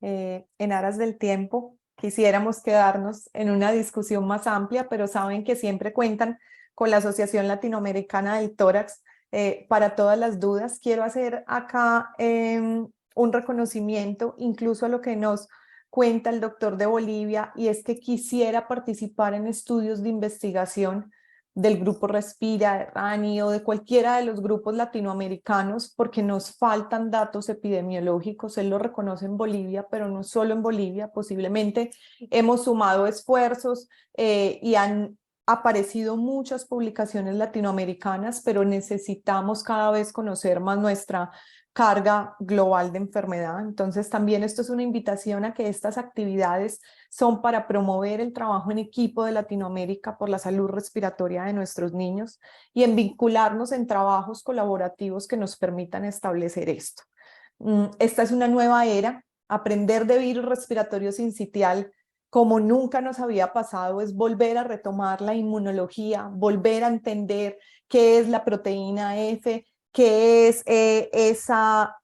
en aras del tiempo, quisiéramos quedarnos en una discusión más amplia, pero saben que siempre cuentan con la Asociación Latinoamericana del Tórax para todas las dudas. Quiero hacer acá un reconocimiento incluso a lo que nos cuenta el doctor de Bolivia, y es que quisiera participar en estudios de investigación del grupo Respira, de Rani o de cualquiera de los grupos latinoamericanos, porque nos faltan datos epidemiológicos. Él lo reconoce en Bolivia, pero no solo en Bolivia. Posiblemente hemos sumado esfuerzos y han aparecido muchas publicaciones latinoamericanas, pero necesitamos cada vez conocer más nuestra carga global de enfermedad. Entonces también esto es una invitación a que estas actividades son para promover el trabajo en equipo de Latinoamérica por la salud respiratoria de nuestros niños y en vincularnos en trabajos colaborativos que nos permitan establecer esto. Esta es una nueva era. Aprender de virus respiratorio sincitial como nunca nos había pasado es volver a retomar la inmunología, volver a entender qué es la proteína F, qué es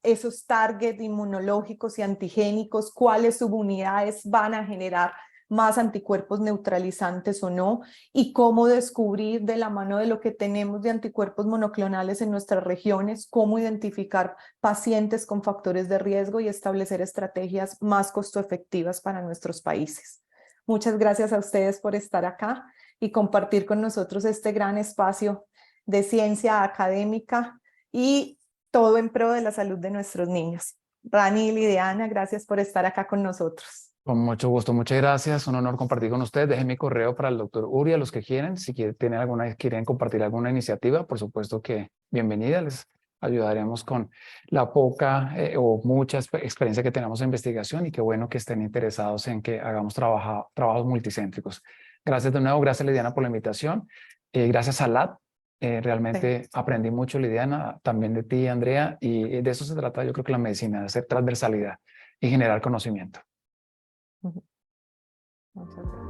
esos targets inmunológicos y antigénicos, cuáles subunidades van a generar más anticuerpos neutralizantes o no, y cómo descubrir de la mano de lo que tenemos de anticuerpos monoclonales en nuestras regiones, cómo identificar pacientes con factores de riesgo y establecer estrategias más costo efectivas para nuestros países. Muchas gracias a ustedes por estar acá y compartir con nosotros este gran espacio de ciencia académica y todo en pro de la salud de nuestros niños. Rani y Lidiana, gracias por estar acá con nosotros. Con mucho gusto, muchas gracias. Un honor compartir con ustedes. Dejen mi correo para el doctor Uri, a los que quieren. Si quieren compartir alguna iniciativa, por supuesto que bienvenida. Les ayudaremos con la poca o mucha experiencia que tenemos en investigación, y qué bueno que estén interesados en que hagamos trabajos multicéntricos. Gracias de nuevo, gracias Lidiana por la invitación. Gracias a LAD. Realmente aprendí mucho, Lidiana, también de ti, Andrea, y de eso se trata, yo creo que la medicina, de hacer transversalidad y generar conocimiento. Muchas gracias.